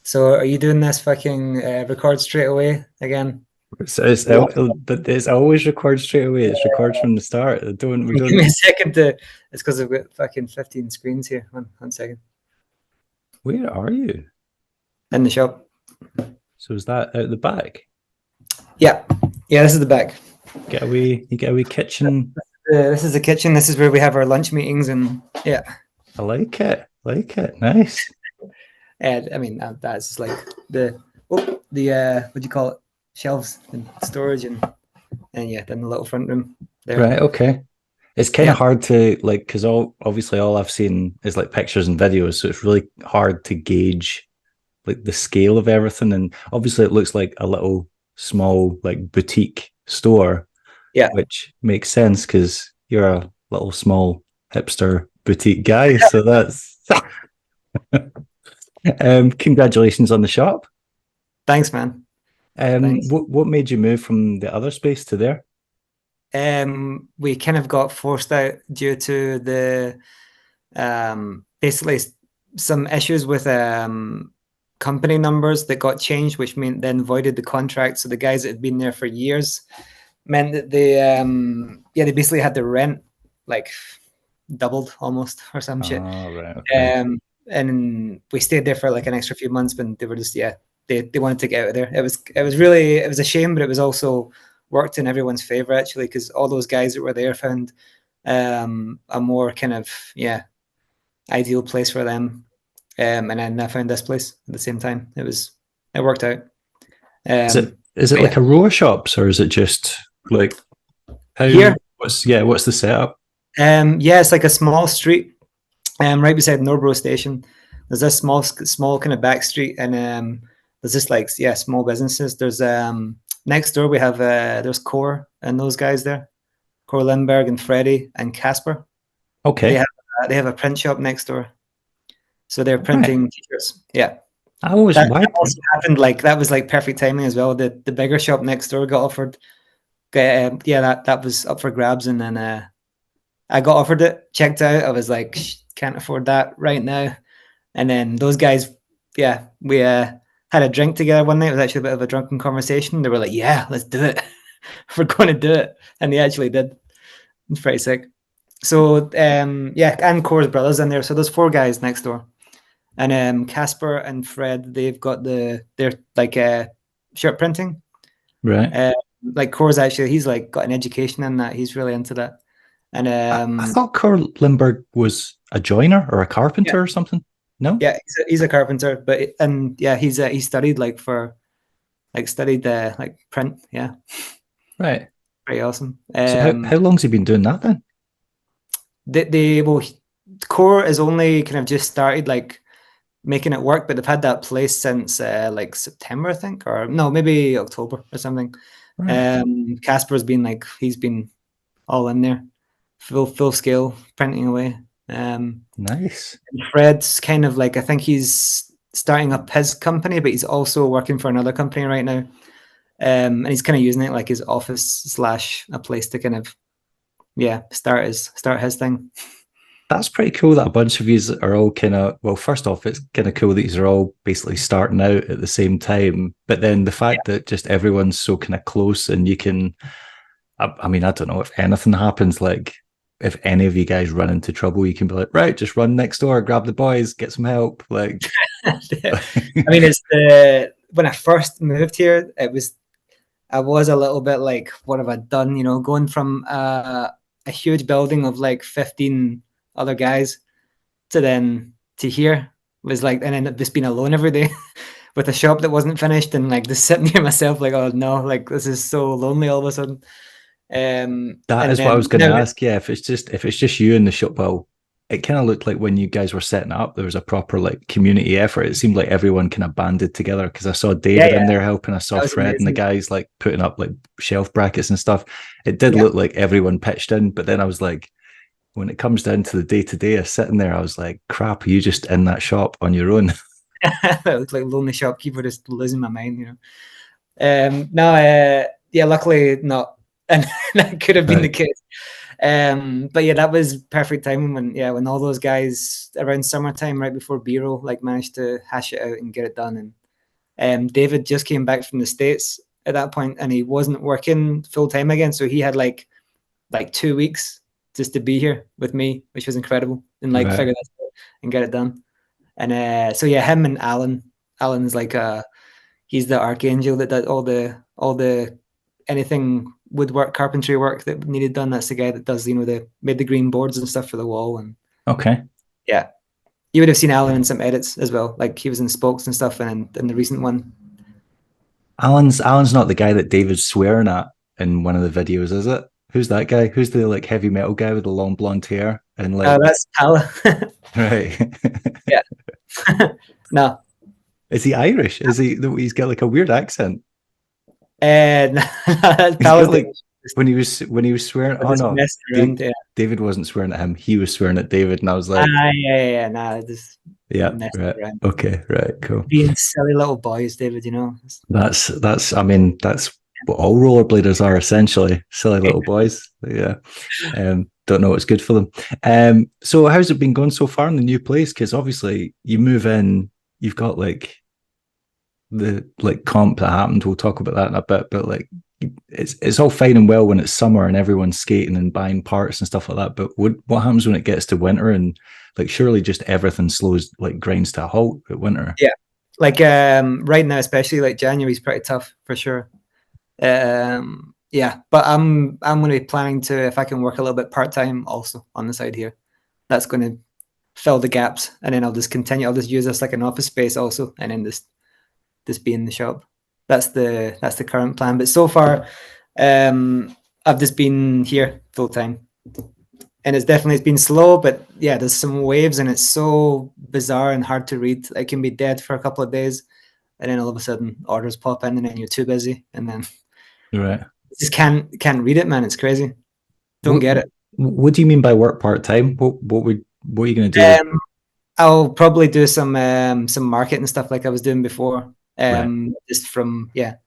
So are you doing this fucking record straight away again? It's always record straight away. It's record from the start. We Give me don't. a second to. It's because I've got fucking 15 screens here. One second. Where are you? In the shop. So is that out the back? Yeah. Yeah, this is the back. You get a wee kitchen. This is the kitchen. This is where we have our lunch meetings and yeah. I like it. Like it. Nice. And I mean that's like the what do you call it? Shelves and storage and yeah, then the little front room there. Right. Okay. It's kind of Yeah. hard to like because all I've seen is like pictures and videos, so it's really hard to gauge like the scale of everything. And obviously, it looks like a little small like boutique store, Yeah. which makes sense because you're a little small hipster boutique guy. So that's congratulations on the shop. Thanks, man. Thanks. What made you move from the other space to there? We kind of got forced out due to the basically some issues with company numbers that got changed, which meant then voided the contract. So the guys that had been there for years meant that they basically had the rent like doubled almost or some shit. Oh, right. Okay. And we stayed there for like an extra few months, but they were just they wanted to get out of there. It was a shame, but it was also worked in everyone's favor actually because all those guys that were there found a more kind of ideal place for them. And then I found this place at the same time. It worked out. Is it like a row of shops or is it just like how here? What's the setup? It's like a small street right beside Norbro station. There's this small kind of back street and there's just like small businesses. There's next door we have there's Core and those guys there. Core Lindbergh and Freddie and Casper. Okay. They have a print shop next door. So they're printing t-shirts. Yeah. I always that also happened like that was like perfect timing as well. The bigger shop next door got offered. That was up for grabs and then I got offered it, checked out. I was like, can't afford that right now. And then those guys, we had a drink together one night. It was actually a bit of a drunken conversation. They were like, yeah, let's do it. We're going to do it. And they actually did. It's pretty sick. So, and Core's brothers in there. So there's 4 guys next door. And Casper and Fred, they've got they're like shirt printing. Right. Like Core's actually, he's like got an education in that. He's really into that. And I thought Carl Lindbergh was a joiner or a carpenter or something. No. Yeah, he's a carpenter, but he studied like print. Yeah, right. Pretty awesome. So how long's he been doing that then? Core is only kind of just started like making it work, but they've had that place since like September, I think, or no, maybe October or something. Right. Casper's been like he's been all in there, full scale printing away. Nice. Fred's kind of like I think he's starting up his company, but he's also working for another company right now. And he's kind of using it like his office / a place to kind of start his thing. That's pretty cool that a bunch of you are all kind of, well, first off, it's kind of cool that you are all basically starting out at the same time. But then the fact that just everyone's so kind of close and you can, I mean, I don't know if anything happens, like if any of you guys run into trouble, you can be like, right, just run next door, grab the boys, get some help. Like, I mean, when I first moved here, I was a little bit like, what have I done? You know, going from a huge building of like 15 other guys to here was like, and then just being alone every day with a shop that wasn't finished and like just sitting here myself, like, oh no, like this is so lonely all of a sudden. That is what I was going to ask. Yeah, if it's just you in the shop, well, it kind of looked like when you guys were setting up, there was a proper like community effort. It seemed like everyone kind of banded together because I saw David in there helping. I saw Fred amazing. And the guys like putting up like shelf brackets and stuff. It did look like everyone pitched in, but then I was like, when it comes down to the day-to-day of sitting there, I was like, crap, are you just in that shop on your own? It looked like lonely shopkeeper, just losing my mind, you know. Luckily not. And that could have been the case. But yeah, that was perfect timing when all those guys around summertime, right before B-roll, like managed to hash it out and get it done. And David just came back from the States at that point, and he wasn't working full time again, so he had like 2 weeks just to be here with me, which was incredible, and like figure this out and get it done. And so yeah, him and Alan's like he's the archangel that does all the anything woodwork, carpentry work that needed done. That's the guy that does, made the green boards and stuff for the wall. And yeah, you would have seen Alan in some edits as well. Like he was in Spokes and stuff, and in the recent one. Alan's not the guy that David's swearing at in one of the videos, is it? Who's that guy? Who's the like heavy metal guy with the long blonde hair and like? That's Alan. Right. Yeah. No. Is he Irish? Is he? He's got like a weird accent. Like, when he was swearing. Oh no, around, David wasn't swearing at him. He was swearing at David, and I was like, just right, around. Okay, right, cool. Being silly little boys, David. That's. I mean, that's what all rollerbladers are essentially, silly little boys. Yeah. Don't know what's good for them. So how's it been going so far in the new place? Because obviously you move in, you've got like the comp that happened. We'll talk about that in a bit, but like it's all fine and well when it's summer and everyone's skating and buying parts and stuff like that. But what happens when it gets to winter and like surely just everything grinds to a halt at winter? Yeah, like right now, especially like January's pretty tough for sure. Yeah, but I'm going to be planning to, if I can work a little bit part-time also on the side here, that's going to fill the gaps, and then I'll just use this like an office space also, and then just be in the shop. That's the current plan. But so far, I've just been here full time, and it's been slow, but yeah, there's some waves, and it's so bizarre and hard to read. I can be dead for a couple of days, and then all of a sudden orders pop in, and then you're too busy, and then just can't read it, man. It's crazy. Don't get it. What do you mean by work part time? What are you going to do? I'll probably do some marketing stuff like I was doing before. Just from here,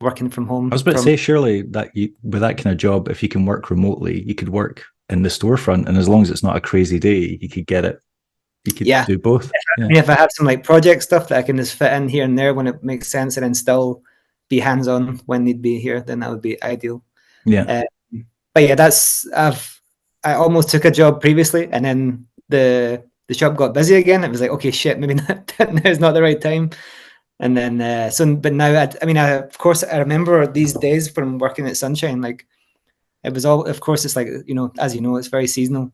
working from home. I was about to say, surely that with that kind of job, if you can work remotely, you could work in the storefront, and as long as it's not a crazy day, you could get it. You could do both. If I have some like project stuff that I can just fit in here and there when it makes sense, and then still be hands-on when need be here, then that would be ideal. Yeah. But yeah, I almost took a job previously, and then the shop got busy again. It was like, okay, shit, maybe now's not the right time. And then but now of course I remember these days from working at Sunshine, like it was all, of course it's like, as you know, it's very seasonal.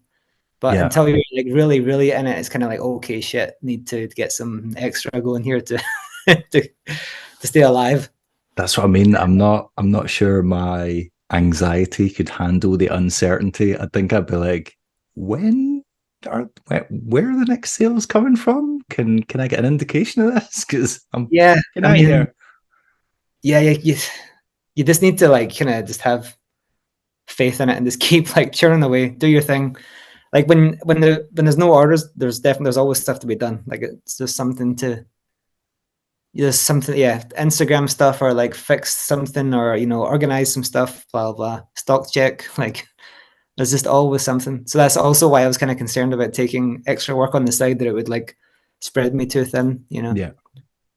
But until you're like really, really in it, it's kind of like, okay, shit, need to get some extra going here to to stay alive. That's what I mean. I'm not sure my anxiety could handle the uncertainty. I think I'd be like, where are the next sales coming from? Can I get an indication of this? Because you just need to like kind of just have faith in it and just keep like churning away, do your thing. Like when there's no orders, there's always stuff to be done. Like it's just something, Instagram stuff, or like fix something, or organize some stuff, blah blah, stock check. Like there's just always something. So that's also why I was kind of concerned about taking extra work on the side, that it would like spread me too thin, Yeah.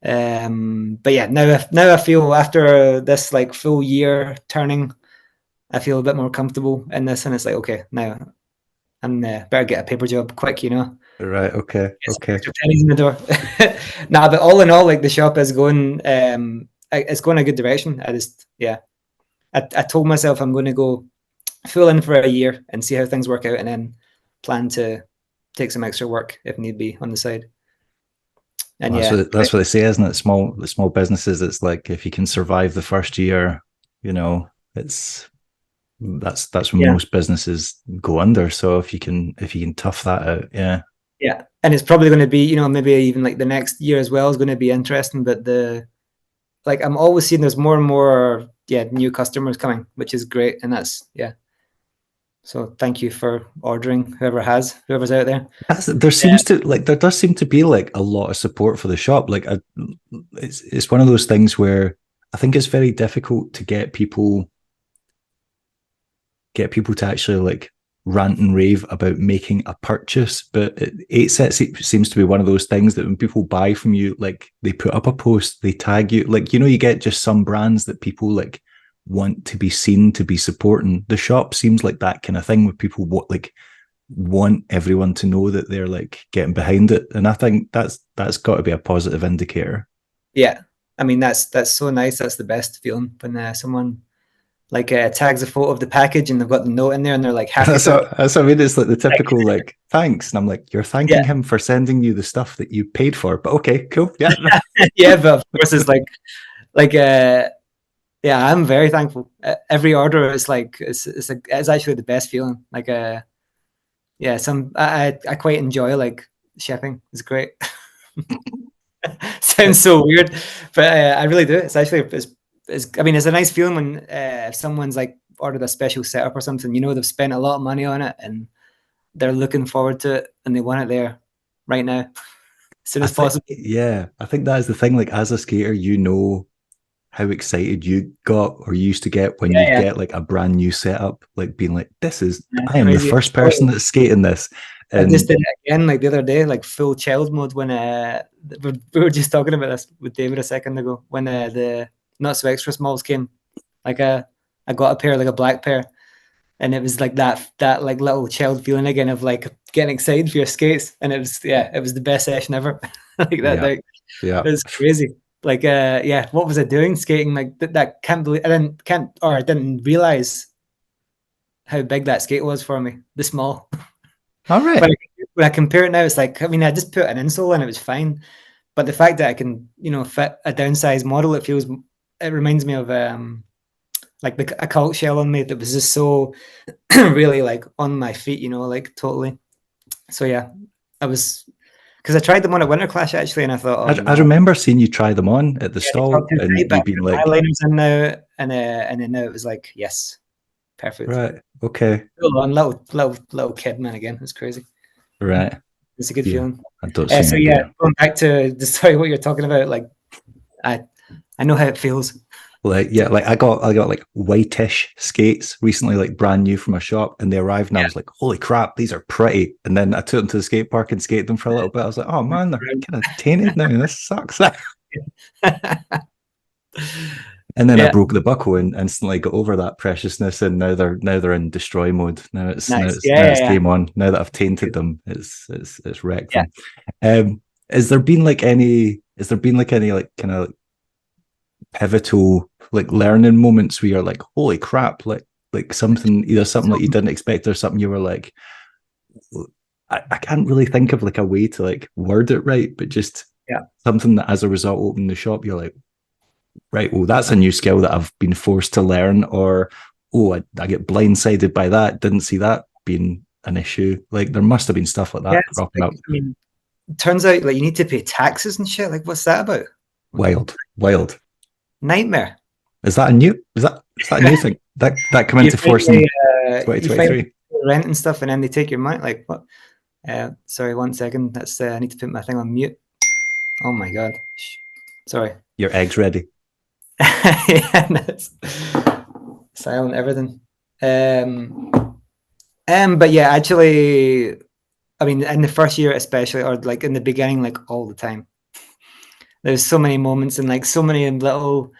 But yeah, now I feel after this like full year turning, I feel a bit more comfortable in this, and it's like, okay, now I'm better get a paper job quick, Right. Okay. Okay. Pennies in the door. Nah, but all in all, like the shop is going, it's going a good direction. I told myself I'm going to go full in for a year and see how things work out, and then plan to take some extra work if need be on the side. And that's what they say, isn't it? Small businesses, it's like if you can survive the first year, that's when most businesses go under. So if you can tough that out, yeah, and it's probably going to be, maybe even like the next year as well is going to be interesting. But I'm always seeing there's more and more new customers coming, which is great, and that's So thank you for ordering, whoever's out there. There does seem to be like a lot of support for the shop. Like it's one of those things where I think it's very difficult to get people get people to actually like rant and rave about making a purchase. But 8set seems to be one of those things that when people buy from you, like they put up a post, they tag you, like, you know, you get just some brands that people like want to be seen, to be supporting. The shop seems like that kind of thing where people want everyone to know that they're like getting behind it. And I think that's got to be a positive indicator. Yeah. I mean, that's so nice. That's the best feeling when someone like tags a photo of the package and they've got the note in there and they're like happy That's what I mean. It's like the typical like thanks, and I'm like, you're thanking him for sending you the stuff that you paid for. But okay, cool, yeah. Yeah, but of course it's like yeah, I'm very thankful. Every order is like it's actually the best feeling. Like yeah, I quite enjoy like shipping. It's great. Sounds so weird, but I really do. It's actually it's I mean it's a nice feeling when if someone's like ordered a special setup or something, you know they've spent a lot of money on it and they're looking forward to it and they want it there right now as soon as possible. Yeah, I think that is the thing. Like as a skater, you know how excited you got or you used to get when you get like a brand new setup, like being like, this is, I am crazy. the first person that's skating this. And I just did it again like the other day, like full child mode when we were just talking about this with David a second ago when the Not So Extra Smalls came. Like I got a pair, like a black pair, and it was like that like little child feeling again of like getting excited for your skates, and it was the best session ever. Like that, like yeah, it was crazy. Like yeah, what was I doing skating? Like that can't believe I didn't realize how big that skate was for me. The small. All right. When I compare it now, it's like I mean I just put an insole in, it was fine. But the fact that I can, you know, fit a downsized model, it reminds me of like a cult shell on me that was just so really like on my feet, you know, like totally. So yeah, I was because I tried them on at Winter Clash actually, and I thought, oh I no, remember seeing you try them on at the yeah, they felt stall too and tight, but you I being put my like, liners in now, and then now it was like yes, perfect. right, okay, Little kid man again, it's crazy. right, It's a good yeah, feeling. I don't see So me yeah, there. going back to the story, what you're talking about, like I I know how it feels. Like yeah, like I got like whitish skates recently, like brand new from a shop, and they arrived, and I was like, "Holy crap, these are pretty!" And then I took them to the skate park and skated them for a little bit. I was like, "Oh man, they're kind of tainted now. This sucks." And then I Yeah, broke the buckle and instantly got over that preciousness, and now they're in destroy mode. nice. Now it's Yeah. game on. Now that I've tainted them, it's wrecked Yeah. them. Um, has there been like any? Has there been like any like kind of pivotal like learning moments where you're like, holy crap, like something either something like you didn't expect or something you were like, I can't really think of like a way to like word it right, but just something that as a result opening the shop, you're like, right, well, that's a new skill that I've been forced to learn, or oh, I get blindsided by that, didn't see that being an issue. Like there must have been stuff like that cropping Like, up. I mean, it turns out like you need to pay taxes and shit. Like, what's that about? Wild. Nightmare. Is that a new thing? That come You into force in finally, you finally 2023? rent and stuff, and then they take your money. Like, what? Sorry, 1 second. That's I need to put my thing on mute. Oh my god. Sorry. Your eggs ready. Yeah, that's silent everything. But yeah, actually, I mean, in the first year especially, or like in the beginning, like all the time. There's so many moments and like so many little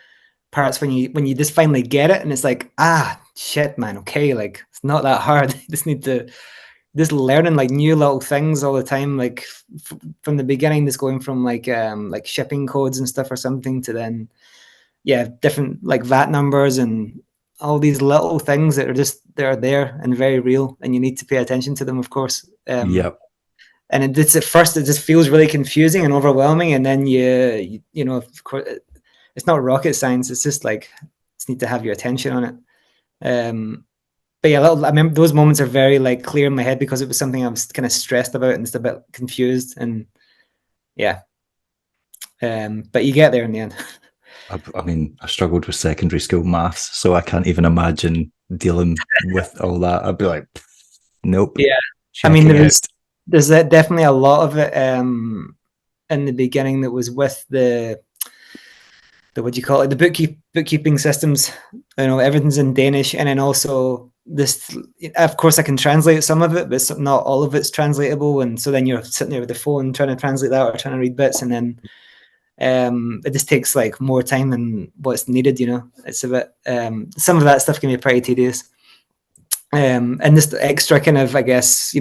parts when you just finally get it, and it's like, ah, shit, man. Okay, like it's not that hard. You just need to just learning like new little things all the time, like from the beginning, just going from like shipping codes and stuff or something to then different like VAT numbers and all these little things that are just they're there and very real, and you need to pay attention to them, of course. Yep. And it's at first it just feels really confusing and overwhelming, and then you know, of course, it's not rocket science. It's just like just need to have your attention on it. But yeah, I remember those moments are very like clear in my head because it was something I was kind of stressed about and just a bit confused, and yeah. But you get there in the end. I mean, I struggled with secondary school maths, so I can't even imagine dealing with all that. I'd be like, nope. Yeah, I mean, Checking out. there's definitely a lot of it in the beginning that was with the what do you call it, the bookkeeping systems. You know, everything's in Danish, and then also this, of course I can translate some of it, but not all of it's translatable. And so then you're sitting there with the phone trying to translate that or trying to read bits, and then it just takes like more time than what's needed. It's a bit some of that stuff can be pretty tedious. And this extra kind of, I guess,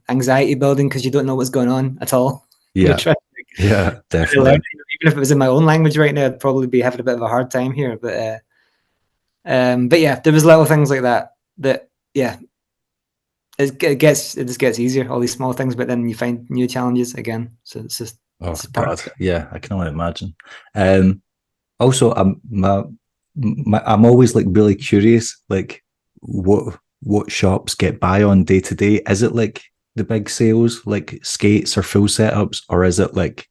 anxiety building because you don't know what's going on at all. Yeah, yeah, definitely. Even if it was in my own language right now, I'd probably be having a bit of a hard time here. But yeah, there was little things like that. Yeah, it just gets easier. All these small things, but then you find new challenges again. So it's just God, yeah, I can only imagine. Also, I'm always like really curious, like what shops get by on day to day. Is it like the big sales, like skates or full setups, or is it like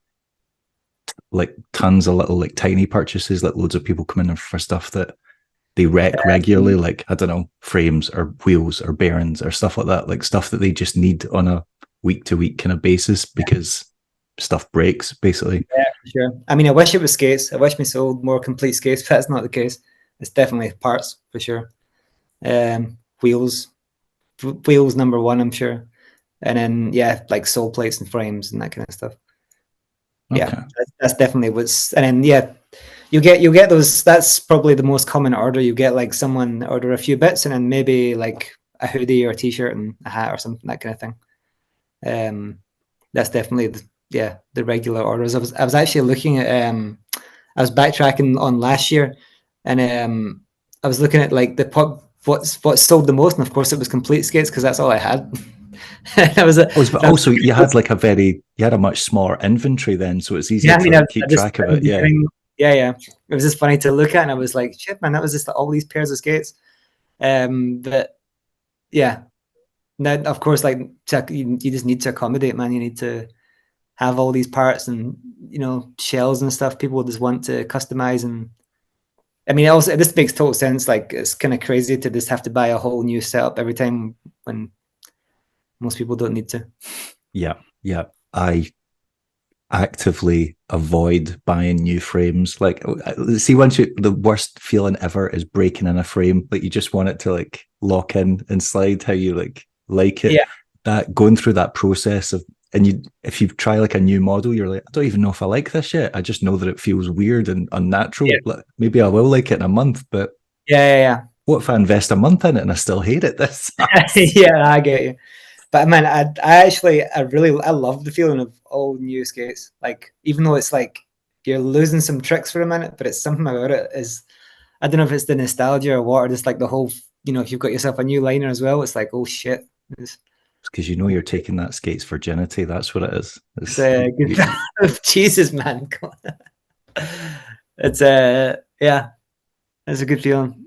tons of little like tiny purchases, like loads of people come in for stuff that they wreck regularly, like I don't know, frames or wheels or bearings or stuff like that, like stuff that they just need on a week to week kind of basis because stuff breaks, basically. Yeah, for sure. I mean, I wish it was skates. I wish we sold more complete skates, but that's not the case. It's definitely parts for sure. Wheels number one, I'm sure, and then like sole plates and frames and that kind of stuff. Okay. Yeah, that's definitely what's. And then you get those. That's probably the most common order. You get like someone order a few bits, and then maybe like a hoodie or a t-shirt and a hat or something, that kind of thing. That's definitely the regular orders. I was actually looking at I was backtracking on last year, and I was looking at like what sold the most, and of course it was complete skates because that's all I had. But also you had like you had a much smaller inventory then, so it's easier to keep track of it. Yeah. It was just funny to look at, and I was like, shit, man, that was just all these pairs of skates. But yeah, now of course, like you just need to accommodate, man. You need to have all these parts and shells and stuff. People just want to customize, and I mean, also this makes total sense. Like it's kind of crazy to just have to buy a whole new setup every time when most people don't need to. Yeah. I actively avoid buying new frames. Like, see, the worst feeling ever is breaking in a frame. Like, you just want it to like lock in and slide how you like it. Yeah. That going through that process of, and if you try like a new model, you're like, I don't even know if I like this yet. I just know that it feels weird and unnatural. Yeah. Like, maybe I will like it in a month, but yeah. What if I invest a month in it and I still hate it? Yeah, I get you. But man, I love the feeling of all new skates. Like, even though it's like you're losing some tricks for a minute, but it's something about it is, I don't know if it's the nostalgia or what, or just like the whole, if you've got yourself a new liner as well, it's like, oh shit. It's because you're taking that skate's virginity. That's what it is. It's Jesus, man. It's it's a good feeling.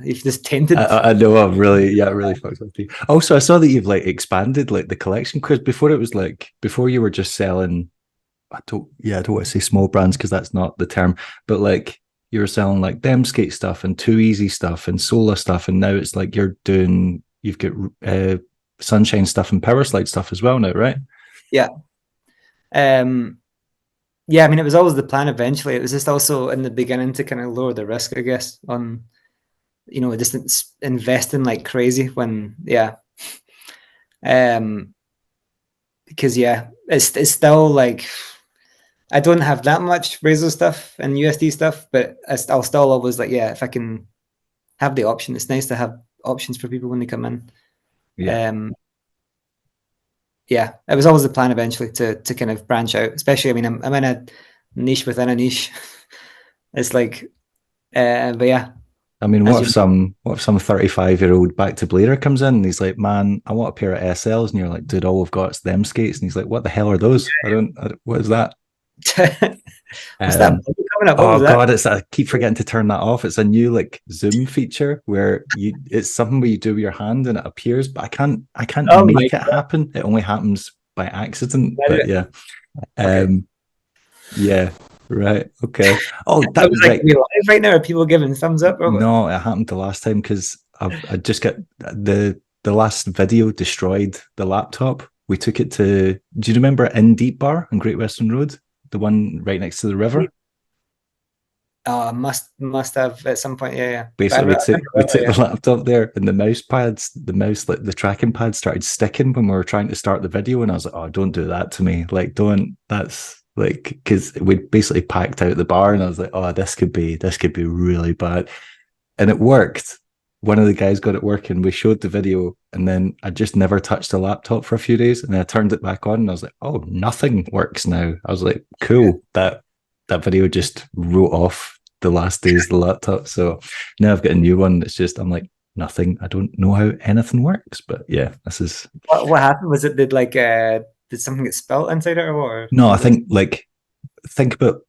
If just tainted. I know I'm really fucked up. Also, I saw that you've like expanded like the collection, because before you were just selling. I don't want to say small brands because that's not the term, but like you were selling like them skate stuff and Too Easy stuff and Sola stuff, and now it's like you've got Sunshine stuff and Power Slide stuff as well now, right? Yeah. I mean, it was always the plan eventually. It was just also in the beginning to kind of lower the risk, I guess, on just investing like crazy when because it's still like I don't have that much Razor stuff and USD stuff, but I'll still always like, if I can have the option, it's nice to have options for people when they come in. It was always the plan eventually to kind of branch out, especially, I mean, I'm in a niche within a niche. It's like, but yeah. I mean, what if some 35-year-old back to Blader comes in and he's like, man, I want a pair of SLs, and you're like, dude, all we've got is them skates, and he's like, what the hell are those? What is that? What's that coming up? Oh god, I keep forgetting to turn that off. It's a new like zoom feature where it's something where you do with your hand and it appears, but I can't make it happen. It only happens by accident. But yeah. Yeah. Right. Okay. Oh, that was like live right now. Are people giving thumbs up? No, it happened the last time because I just got the last video destroyed the laptop. We took it to. Do you remember In Deep Bar on Great Western Road, the one right next to the river? Oh, must have at some point. Yeah, yeah. But Basically, we took yeah. the laptop there, and the mouse, like the tracking pad, started sticking when we were trying to start the video, and I was like, "Oh, don't do that to me! Like, don't." That's like because we basically packed out the bar, and I was like, "Oh, this could be really bad," and it worked. One of the guys got it working. We showed the video, and then I just never touched the laptop for a few days, and then I turned it back on, and I was like, "Oh, nothing works now." I was like, "Cool, that video just wrote off the last days of the laptop." So now I've got a new one. It's just I'm like nothing. I don't know how anything works. But yeah, this is What happened? Was it did something get spelt inside it or what? Or no. I was it? think like think about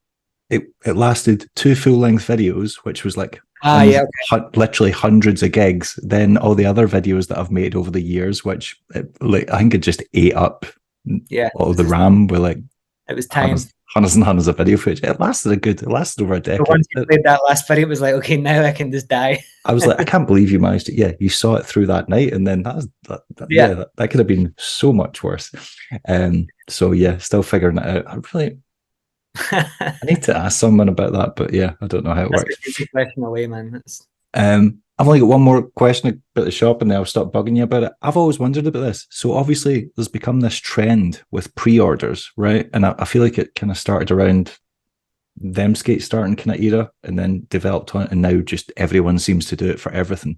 it. It lasted 2 full-length videos, which was like Yeah, okay. literally hundreds of gigs. Then all the other videos that I've made over the years, which like I think it just ate up Yeah, all the RAM with like it was time. hundreds and hundreds of video footage. It lasted over a So decade. once you played that last video, it was like, okay, now I can just die. I was like, I can't believe you managed to. Yeah, you saw it through that night, and then Yeah. that could have been so much worse. So yeah, still figuring it out. I need to ask someone about that, but yeah, I don't know how it That's works. a good question away, man. I've only got one more question about the shop, and then I'll stop bugging you about it. I've always wondered about this. So obviously, there's become this trend with pre-orders, right? And I feel like it kind of started around them skate starting kind of era, and then developed on it, and now just everyone seems to do it for everything.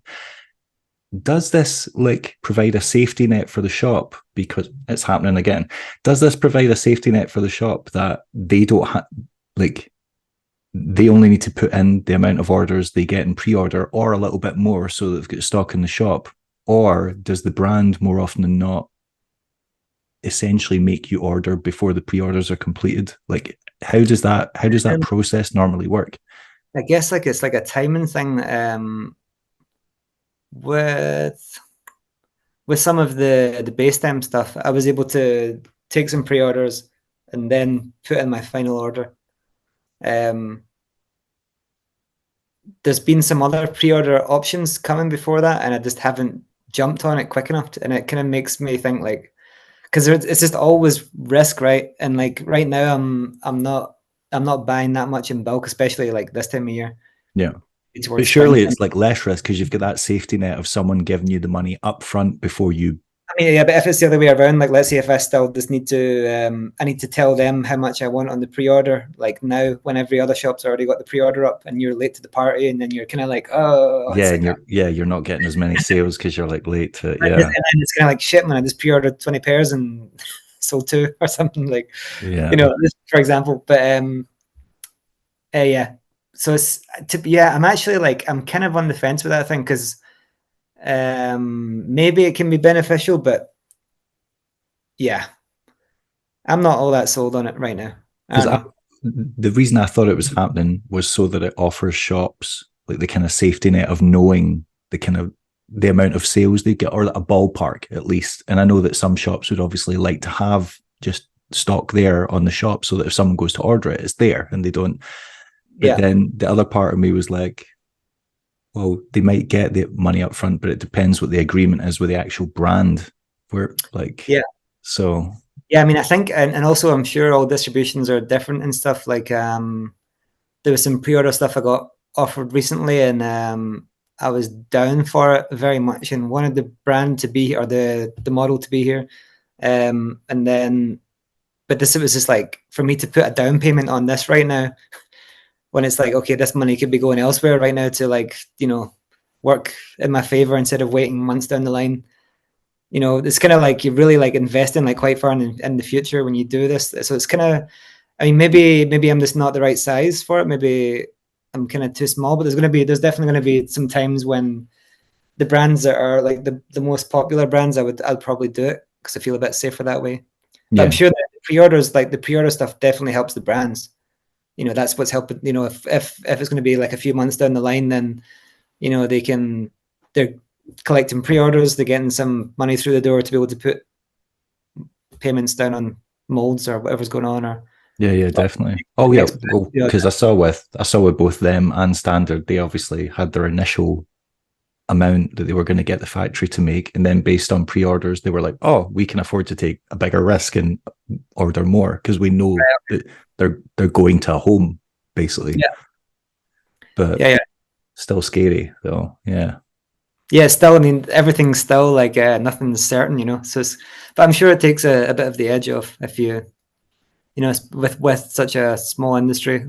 Does this like provide a safety net for the shop because it's happening again? Does this provide a safety net for the shop that they don't have like they only need to put in the amount of orders they get in pre-order or a little bit more so they've got stock in the shop? Or does the brand more often than not essentially make you order before the pre-orders are completed? Like how does that process normally work? I guess like it's like a timing thing. With some of the base stem stuff, I was able to take some pre-orders and then put in my final order. There's been some other pre-order options coming before that, and I just haven't jumped on it quick enough. And it kind of makes me think like, because it's just always risk, right? And like right now, I'm not buying that much in bulk, especially like this time of year. Yeah. But Towards spring. surely it's like less risk because you've got that safety net of someone giving you the money up front before you. I mean, yeah, but if it's the other way around, like let's say if I still just need to, I need to tell them how much I want on the pre-order, like now when every other shop's already got the pre-order up and you're late to the party, and then you're kind of like, oh, Yeah, it's and like, you're not getting as many sales because you're like late to and then it's kind of like shit, man. I just pre-ordered 20 pairs and sold 2 or something, like, yeah. you know, this, for example. But yeah. So yeah, I'm actually like I'm kind of on the fence with that thing because maybe it can be beneficial, but yeah, I'm not all that sold on it right now. I don't know. The reason I thought it was happening was so that it offers shops like the kind of safety net of knowing the kind of the amount of sales they get, or a ballpark at least. And I know that some shops would obviously like to have just stock there on the shop so that if someone goes to order it, it's there and they don't. But then the other part of me was like, well, they might get the money up front, but it depends what the agreement is with the actual brand. Where like, so. Yeah, I mean, I think, and also I'm sure all distributions are different and stuff. Like, there was some pre-order stuff I got offered recently, and I was down for it very much and wanted the brand to be, or the model to be here. And then, but it was just like, for me to put a down payment on this right now, when it's like, okay, this money could be going elsewhere right now to like, you know, work in my favor instead of waiting months down the line. You know, it's kind of like you're really like investing like quite far in the future when you do this. So it's kind of, I mean, maybe I'm just not the right size for it. Maybe I'm kind of too small, but there's definitely going to be some times when the brands that are like the most popular brands, I'd probably do it because I feel a bit safer that way. But I'm sure that the pre-order stuff definitely helps the brands. You know, that's what's helping, you know, if it's going to be like a few months down the line, then, you know, they're collecting pre-orders, they're getting some money through the door to be able to put payments down on molds or whatever's going on. Or Definitely. Oh yeah, because I saw with both them and Standard, they obviously had their initial amount that they were going to get the factory to make, and then based on pre-orders, they were like, "Oh, we can afford to take a bigger risk and order more because we know that they're going to a home, basically." Yeah. but yeah. still scary though. Yeah. Yeah, still, I mean, everything's still like nothing's certain, you know. But I'm sure it takes a bit of the edge off if you know, with such a small industry.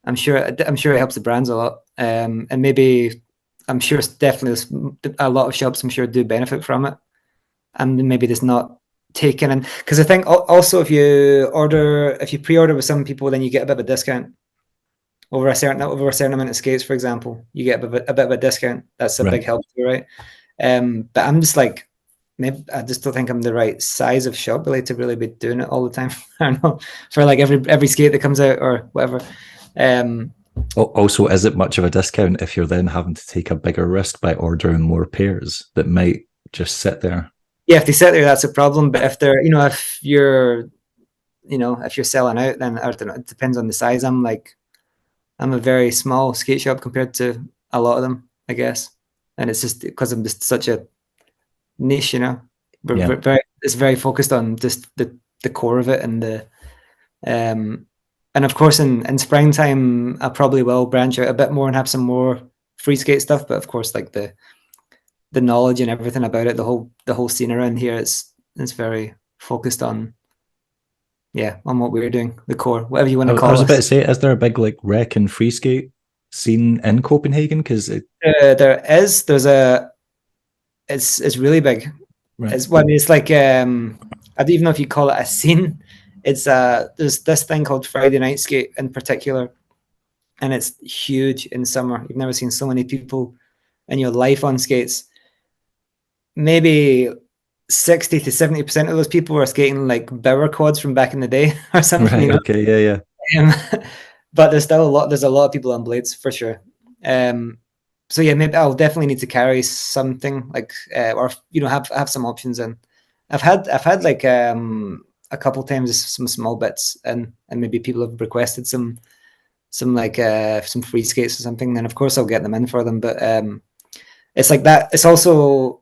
I'm sure it helps the brands a lot, and maybe I'm sure it's definitely a lot of shops I'm sure do benefit from it, and maybe just not taken in because I think also if you pre-order with some people, then you get a bit of a discount over a certain amount of skates, for example, you get a bit of a discount. That's a big Right. help too, right? But I'm just like, maybe I just don't think I'm the right size of shop really to really be doing it all the time. I don't know, for like every skate that comes out or whatever. Also, is it much of a discount if you're then having to take a bigger risk by ordering more pairs that might just sit there? Yeah, if they sit there, that's a problem. But if they're, you know, if you're selling out, then I don't know. It depends on the size. I'm a very small skate shop compared to a lot of them, I guess. And it's just because I'm just such a niche, you know. Yeah. It's very focused on just the core of it um and of course in springtime I probably will branch out a bit more and have some more free skate stuff, but of course like the knowledge and everything about it, the whole scene around here is very focused on on what we're doing, the core, whatever you want to I call was about to us. say, is there a big like rec and free skate scene in Copenhagen? Because There's a it's really big. right, It's well, I mean, it's like I don't even know if you call it a scene. It's there's this thing called Friday Night Skate in particular, and it's huge in summer. You've never seen so many people in your life on skates. Maybe 60 to 70% of those people are skating like Bauer quads from back in the day or something, you right, know. okay, yeah, But there's a lot of people on blades for sure. So yeah, maybe I'll definitely need to carry something like or you know have some options. And I've had like a couple times some small bits, and maybe people have requested some like some free skates or something, then of course I'll get them in for them. But it's like that. It's also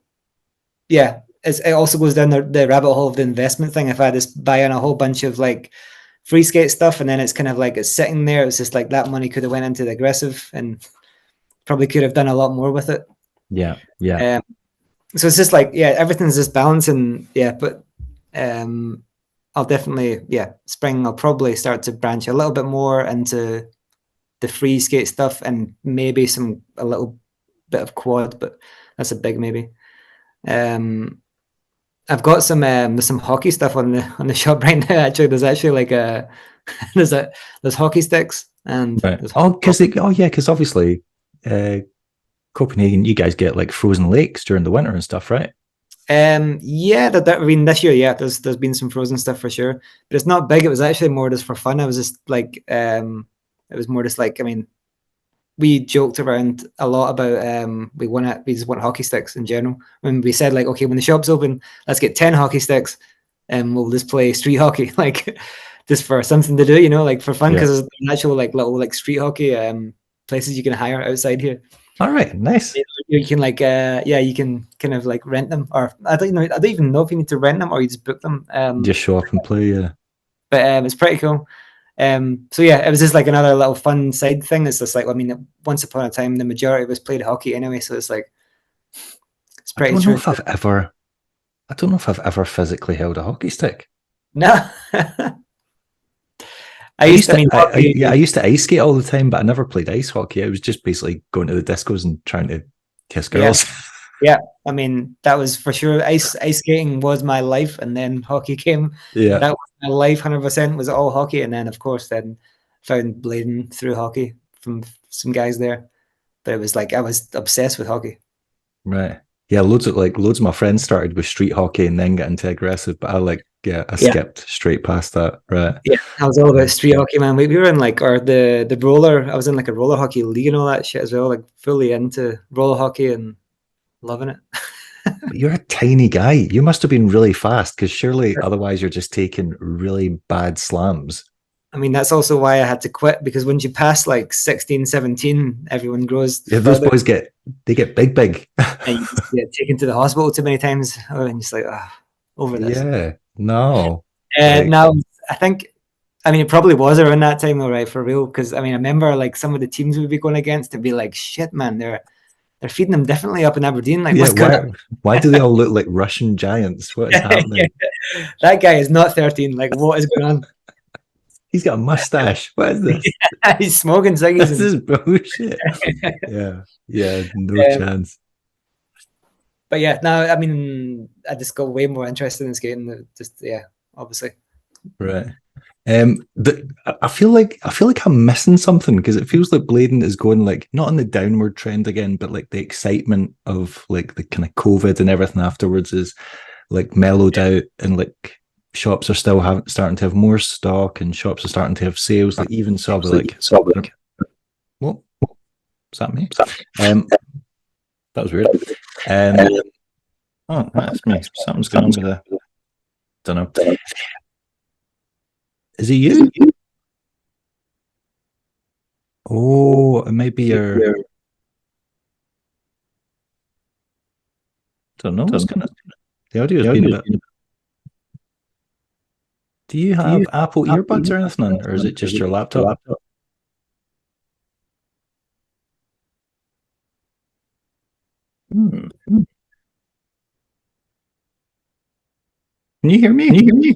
it also goes down the rabbit hole of the investment thing. If I just buy in a whole bunch of like free skate stuff and then it's kind of like it's sitting there, it's just like that money could have went into the aggressive and probably could have done a lot more with it. yeah, yeah. So it's just like everything's just balancing. But I'll definitely spring I'll probably start to branch a little bit more into the free skate stuff and maybe a little bit of quad, but that's a big maybe. I've got there's some hockey stuff on the shop right now. Actually, there's actually like there's hockey sticks and Right. there's Because obviously, uh, Copenhagen, you guys get like frozen lakes during the winter and stuff, right? I mean this year, there's been some frozen stuff for sure, but it's not big. It was actually more just for fun. I was just like, it was more just like, I mean, we joked around a lot about we just want hockey sticks in general. When we said like, okay, when the shop's open, let's get 10 hockey sticks and we'll just play street hockey, like just for something to do, you know, like for fun, Yeah. because there's actual like little like street hockey places you can hire outside here. All right. Nice. You can like you can kind of like rent them, or I don't even know if you need to rent them or you just book them. Just show up and play. Yeah. But it's pretty cool. So yeah, it was just like another little fun side thing. It's just like, I mean, once upon a time, the majority of us played hockey anyway, so it's like it's I pretty don't know true. if I've ever. I don't know if I've ever physically held a hockey stick. No, I I used used to. I to, mean, hockey. I used to ice skate all the time, but I never played ice hockey. I was just basically going to the discos and trying to kiss Yeah, girls. yeah. I mean, that was for sure. Ice skating was my life, and then hockey came. Yeah. That was my life, 100%. Was all hockey, and then of course, then found blading through hockey from some guys there. But it was like I was obsessed with hockey. Right. Yeah, loads of my friends started with street hockey and then got into aggressive, but I Yeah. skipped straight past that. Right. Yeah, I was all about street hockey, man. We were in like, or the roller. I was in like a roller hockey league and all that shit as well. Like fully into roller hockey and loving it. But you're a tiny guy. You must have been really fast because surely otherwise you're just taking really bad slams. I mean, that's also why I had to quit, because once you pass like 16, 17, everyone grows Yeah, those further boys get big, big. and you just get taken to the hospital too many times. Oh, and just like, over this. Yeah. No. Like Now, I think. I mean, it probably was around that time, though, right? For real, because I mean, I remember like some of the teams we'd be going against to be like, shit, man, they're feeding them differently up in Aberdeen. Like, Yeah, what's going on? why do they all look like Russian giants? What is happening? That guy is not 13. Like, what is going on? He's got a mustache. What is this? He's smoking ciggies. This is bullshit. Yeah, no chance. But yeah, now I mean, I just got way more interested in skating. Just obviously. Right. I feel like I'm missing something because it feels like blading is going like not on the downward trend again, but like the excitement of like the kind of COVID and everything afterwards is like mellowed out, and like shops are still starting to have more stock, and shops are starting to have sales. Like even saw like what? Is that me? That was weird. Oh, that's me. Something's going on with the. Don't know. Is it you? Oh, it might be your. Don't know what's going on. The audio's been a bit. Do you have Apple earbuds or anything, or is it just your laptop? Hmm. Can you hear me?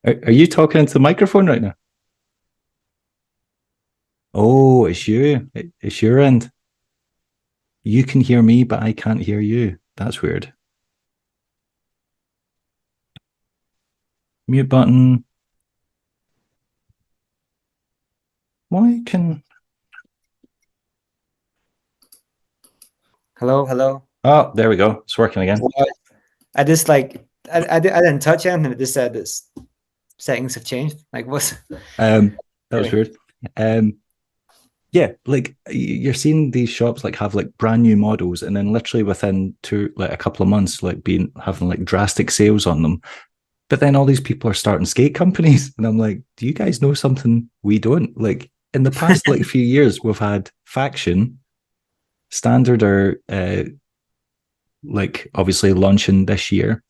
Are you talking into the microphone right now? Oh, it's you. It's your end. You can hear me, but I can't hear you. That's weird. Mute button. Why can... Hello. Oh, there we go. It's working again. I just like I didn't touch anything. It just said this settings have changed. Like what's that was weird. Yeah, like you're seeing these shops like have like brand new models, and then literally within a couple of months, like having like drastic sales on them. But then all these people are starting skate companies, and I'm like, do you guys know something we don't? Like in the past like few years, we've had Faction, Standard are like obviously launching this year.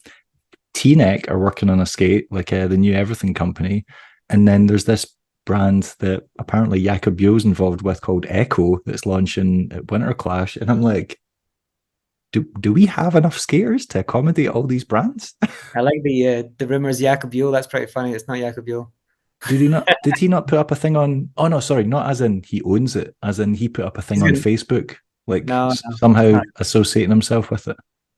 T-Neck are working on a skate, like the new Everything company, and then there's this brand that apparently Jakob Bjo's involved with called Echo that's launching at Winter Clash, and I'm like, do we have enough skaters to accommodate all these brands? I like the rumors Jakob Bjo. That's pretty funny. It's not Jakob Bjo. Did he not put up a thing on? Oh no, sorry, not as in he owns it, as in he put up a thing on Facebook, like no, somehow associating himself with it.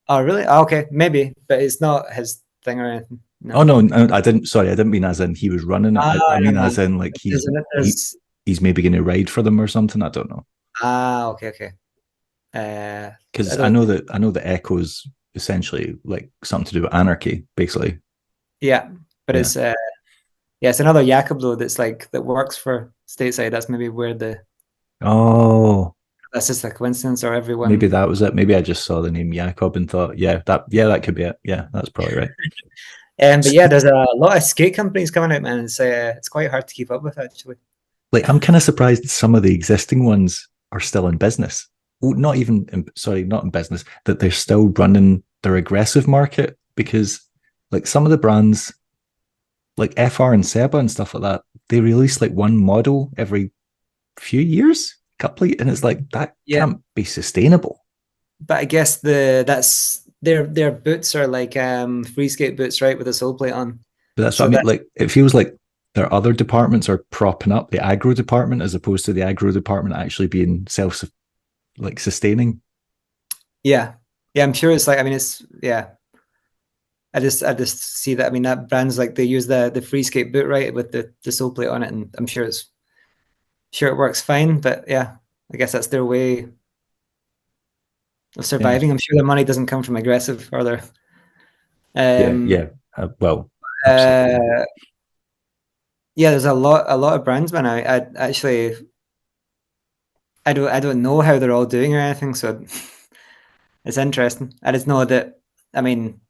Oh really? Oh, okay, maybe, but it's not his thing or anything. No. Oh no, I didn't. Sorry, I didn't mean as in he was running it. I mean as in like he's maybe going to ride for them or something. I don't know. Okay. Because I know that Echo's essentially like something to do with anarchy, basically. Yeah, but it's it's another Jakob though that's like that works for Stateside. That's maybe where that's just a coincidence, or everyone. Maybe that was it. Maybe I just saw the name Jakob and thought, that could be it. Yeah, that's probably right. But yeah, there's a lot of skate companies coming out, man. It's quite hard to keep up with, actually. Like, I'm kind of surprised some of the existing ones are still in business. Not in business, that they're still running their aggressive market, because like some of the brands like FR and Seba and stuff like that, they release like one model every few years, and it's like that can't be sustainable. But I guess their boots are like free skate boots, right, with a sole plate on. But that's what I mean. Like it feels like their other departments are propping up the aggro department, as opposed to the aggro department actually being sustaining. Yeah, I'm sure it's like, I mean, it's I just see that. I mean, that brand's like they use the free skate boot, right, with the sole plate on it, and I'm sure it works fine. But yeah, I guess that's their way of surviving. I'm sure their money doesn't come from aggressive or their there's a lot of brands, man. I actually I don't know how they're all doing or anything, so it's interesting. I just know that, I mean,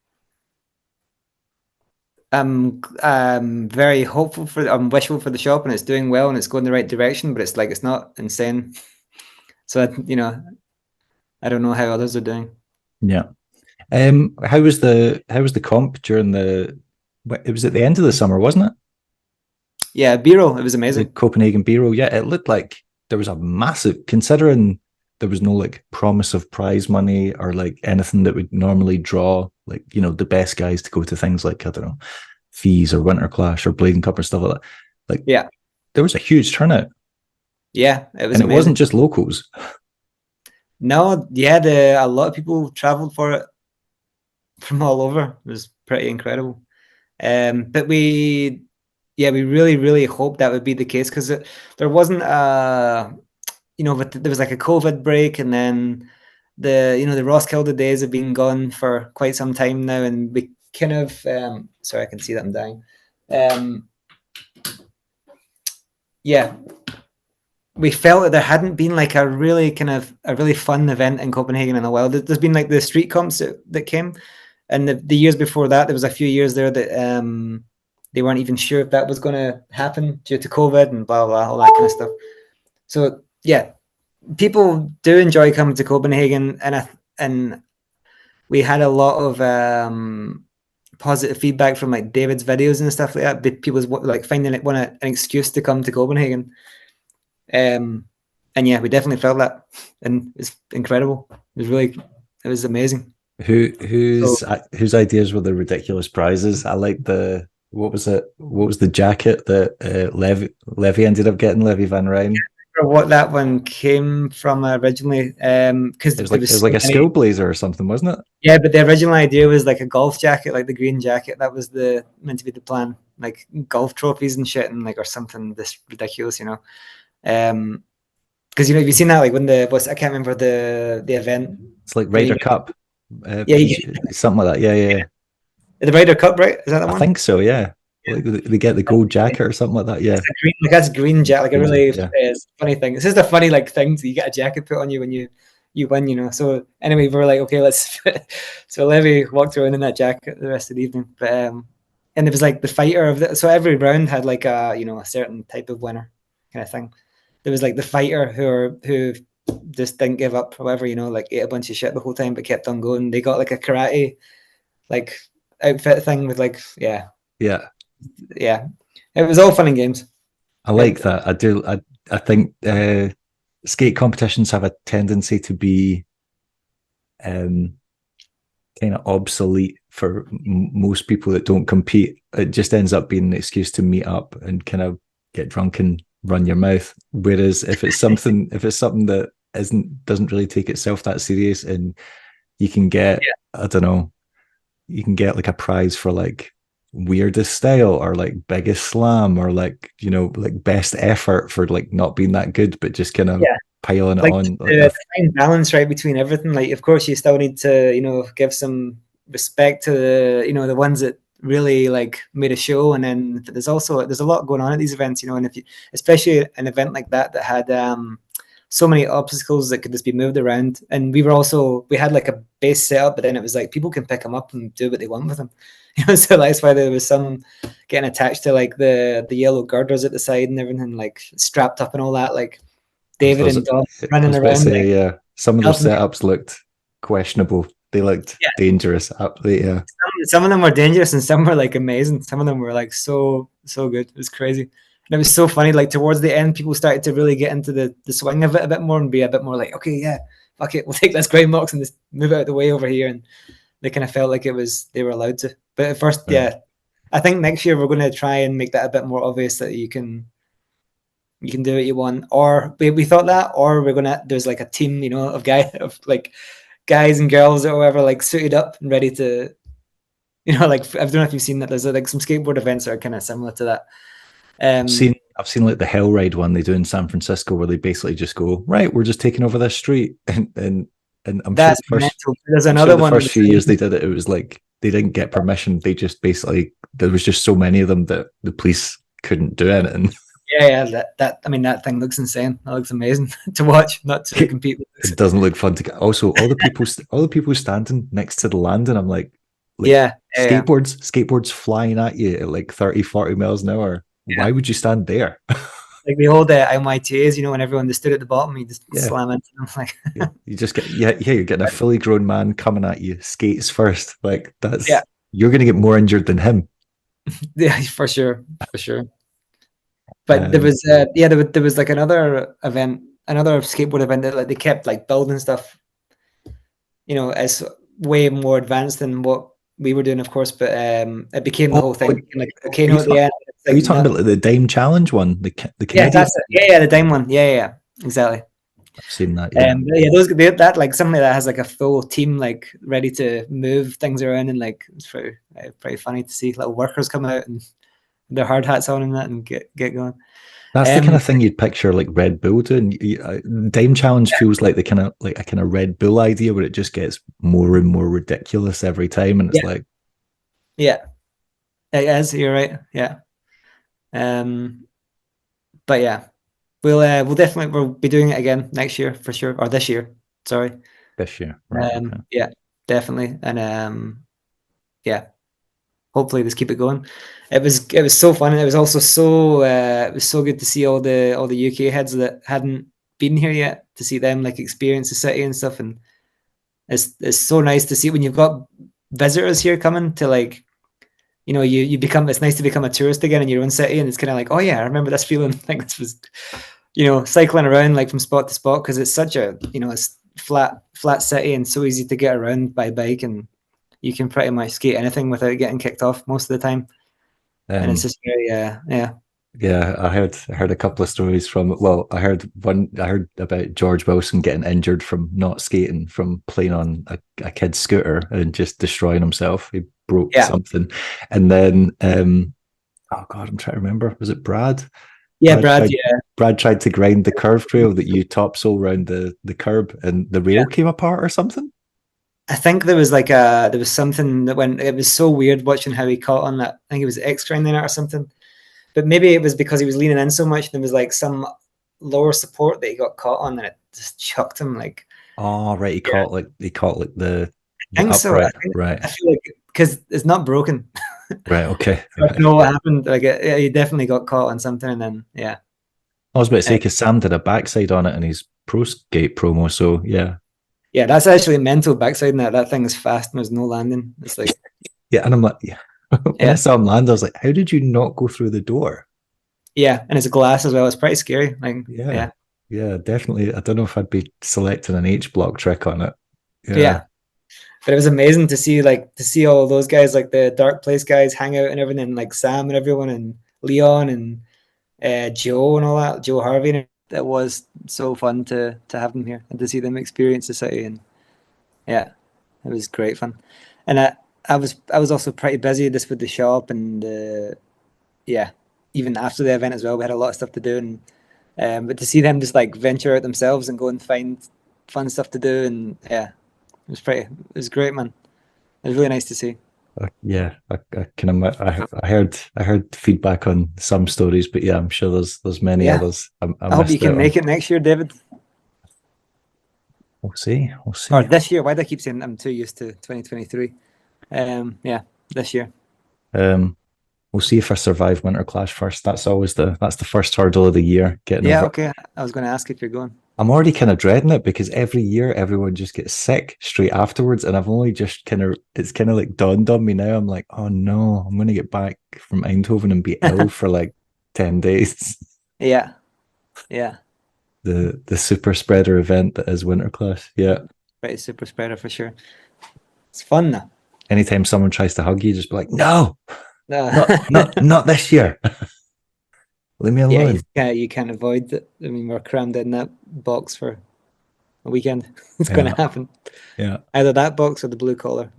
I'm very hopeful I'm wishful for the shop, and it's doing well and it's going the right direction, but it's like it's not insane. So I don't know how others are doing. Yeah. How was the comp during the? It was at the end of the summer, wasn't it? Yeah, B-roll, it was The amazing. Copenhagen Bureau. Yeah, it looked like there was a massive, considering there was no like promise of prize money or like anything that would normally draw like, you know, the best guys to go to things like, I don't know, Fees or Winter Clash or Blading Cup or stuff like that. Like, Yeah, there was a huge turnout, yeah, it was and it wasn't amazing. just locals. No, yeah, a lot of people traveled for it from all over. It was pretty incredible. But we really, really hoped that would be the case because there wasn't but there was like a COVID break, and then the Roskilde days have been gone for quite some time now, and we kind of sorry, I can see that I'm dying. Yeah, we felt that there hadn't been like a really fun event in Copenhagen in a while. There's been like the street comps that came, and the years before that, there was a few years there that they weren't even sure if that was going to happen due to COVID and blah, blah, all that kind of stuff. So yeah, people do enjoy coming to Copenhagen, and we had a lot of positive feedback from like David's videos and stuff like that. People was like finding it an excuse to come to Copenhagen. And yeah, we definitely felt that, and it's incredible. It was amazing. So Whose ideas were the ridiculous prizes? I like the what was it? What was the jacket that Levy ended up getting? Levy Van Rijn. what that one came from originally, because there It was was so like a many. school blazer or something, wasn't it? Yeah, but the original idea was like a golf jacket, like the green jacket. That was the meant to be the plan, like golf trophies and shit, and like or something this ridiculous, because have you seen that like when I can't remember the event. It's like When Ryder Cup, yeah, something like that. Yeah, yeah. the Ryder Cup, right? Is that the I one? think so. Yeah, like they get the gold jacket or something like that. Yeah, That's green jacket, like a green really jacket. Yeah, funny thing. It's just a funny like thing. So you get a jacket put on you when you win. So anyway, we were like, okay, let's. So Levy walked around in that jacket the rest of the evening, but and it was like the fighter of the. So every round had like a certain type of winner kind of thing. There was like the fighter who just didn't give up, or whatever, like ate a bunch of shit the whole time but kept on going. They got like a karate like outfit thing with like yeah. yeah. It was all fun and games. I like that. I do. I think skate competitions have a tendency to be kind of obsolete for most people that don't compete. It just ends up being an excuse to meet up and kind of get drunk and run your mouth. Whereas if it's something that doesn't really take itself that serious, and you can get I don't know, you can get like a prize for like weirdest style or like biggest slam or like like best effort for like not being that good but just kind of piling it like on. the fine balance right between everything. Like of course you still need to give some respect to the ones that really like made a show, and then there's a lot going on at these events, and if you, especially an event like that had so many obstacles that could just be moved around, and we had like a base setup, but then it was like people can pick them up and do what they want with them. So that's why there was some getting attached to like the yellow girders at the side and everything, like strapped up and all that, like David and Dom I running was about to around. say, Like, yeah, some of those setups looked questionable. They looked dangerous. Yeah. Some of them were dangerous and some were like amazing. Some of them were like so good. It was crazy. And it was so funny. Like towards the end, people started to really get into the swing of it a bit more and be a bit more like, okay, yeah, fuck it, we'll take this grey box and just move it out of the way over here. And they kind of felt like they were allowed to. But at first, I think next year we're going to try and make that a bit more obvious that you can do what you want. Or we thought that, or there's like a team, of guys and girls or whatever, like suited up and ready to, like I don't know if you've seen that. There's like some skateboard events that are kind of similar to that. I've seen like the Hell Ride one they do in San Francisco, where they basically just go, right, we're just taking over this street, and I'm that's sure there's another one. The first few years they did it, it was like they didn't get permission. They just basically there was just so many of them that the police couldn't do anything. Yeah, that thing looks insane. That looks amazing to watch, not to compete with. It doesn't look fun to get. Also, all the people standing next to the landing, I'm like skateboards flying at you at like 30, 40 miles an hour. Why would you stand there? like the old IMYTAs, when everyone just stood at the bottom, you just slam into them. Like, you just get you're getting a fully grown man coming at you, skates first. Like yeah, you're going to get more injured than him. yeah, for sure, for sure. But there was there was like another event, another skateboard event that like they kept like building stuff, as way more advanced than what we were doing, of course. But it became the whole thing, like a volcano at the end. Are you talking about like the Dime Challenge one, the Yeah, Canadian? that's it. Yeah, the Dime one. Yeah, exactly. I've seen that. Yeah, that like something that has like a full team like ready to move things around, and like it's pretty funny to see little workers come out and their hard hats on and that and get going. that's the kind of thing you'd picture like Red Bull doing. Dime Challenge feels like a kind of Red Bull idea where it just gets more and more ridiculous every time, and it's like, yeah, it is. You're right. Yeah. But yeah, we'll definitely be doing it again next year for sure, or this year. Sorry, this year, right? Okay. Yeah, definitely, and yeah, hopefully just keep it going. It was so fun, and it was also so it was so good to see all the UK heads that hadn't been here yet, to see them like experience the city and stuff, and it's so nice to see when you've got visitors here coming to like. You become. It's nice to become a tourist again in your own city, and it's kind of like, oh yeah, I remember this feeling. Like this was, cycling around like from spot to spot, because it's such a it's flat city and so easy to get around by bike, and you can pretty much skate anything without getting kicked off most of the time. And it's just very yeah. Yeah, I heard a couple of stories from. Well, I heard about George Wilson getting injured from not skating, from playing on a kid's scooter and just destroying himself. He broke something, and then oh god, I'm trying to remember. Was it Brad? Yeah, Brad. Brad tried to grind the curve trail that you topsoil around the curb, and the rail came apart or something. I think there was something that when it was so weird watching how he caught on that. I think it was X grinding it or something. But maybe it was because he was leaning in so much, and there was like some lower support that he got caught on, and it just chucked him like. Oh right, he caught like the I think upright. so. Right. I feel like because it's not broken. Right. Okay. So I know what happened. Like he definitely got caught on something, and then yeah. I was about to say because Sam did a backside on it in his pro skate promo, so yeah. Yeah, that's actually mental backside. That thing is fast and there's no landing. It's like yeah, and I'm like, yeah. When I saw him land, I was like, how did you not go through the door? Yeah, and it's a glass as well. It's pretty scary. Like, yeah, definitely. I don't know if I'd be selecting an H block trick on it. Yeah. But it was amazing to see all those guys, like the Dark Place guys, hang out and everything, and like Sam and everyone, and Leon and Joe and all that, Joe Harvey. And it was so fun to have them here and to see them experience the city. And yeah, it was great fun. And I was also pretty busy just with the shop, and yeah, even after the event as well, we had a lot of stuff to do. And but to see them just like venture out themselves and go and find fun stuff to do, and yeah, it was great, man. It was really nice to see. Yeah, I heard feedback on some stories, but yeah, I'm sure there's many others. I hope you can make it next year, David. We'll see. Or this year. Why do I keep saying I'm too used to 2023? Yeah, this year. We'll see if I survive Winter Clash first. That's always that's the first hurdle of the year. Getting over. Okay. I was going to ask if you're going. I'm already kind of dreading it because every year everyone just gets sick straight afterwards, and I've only just it's kind of like dawned on me now. I'm like, oh no, I'm going to get back from Eindhoven and be ill for like 10 days. Yeah. The super spreader event that is Winter Clash. Yeah. Right, super spreader for sure. It's fun though. Anytime someone tries to hug you, just be like, no. Not this year. Leave me alone. Yeah, you can't avoid it. I mean, we're crammed in that box for a weekend. It's going to happen. Yeah. Either that box or the blue collar.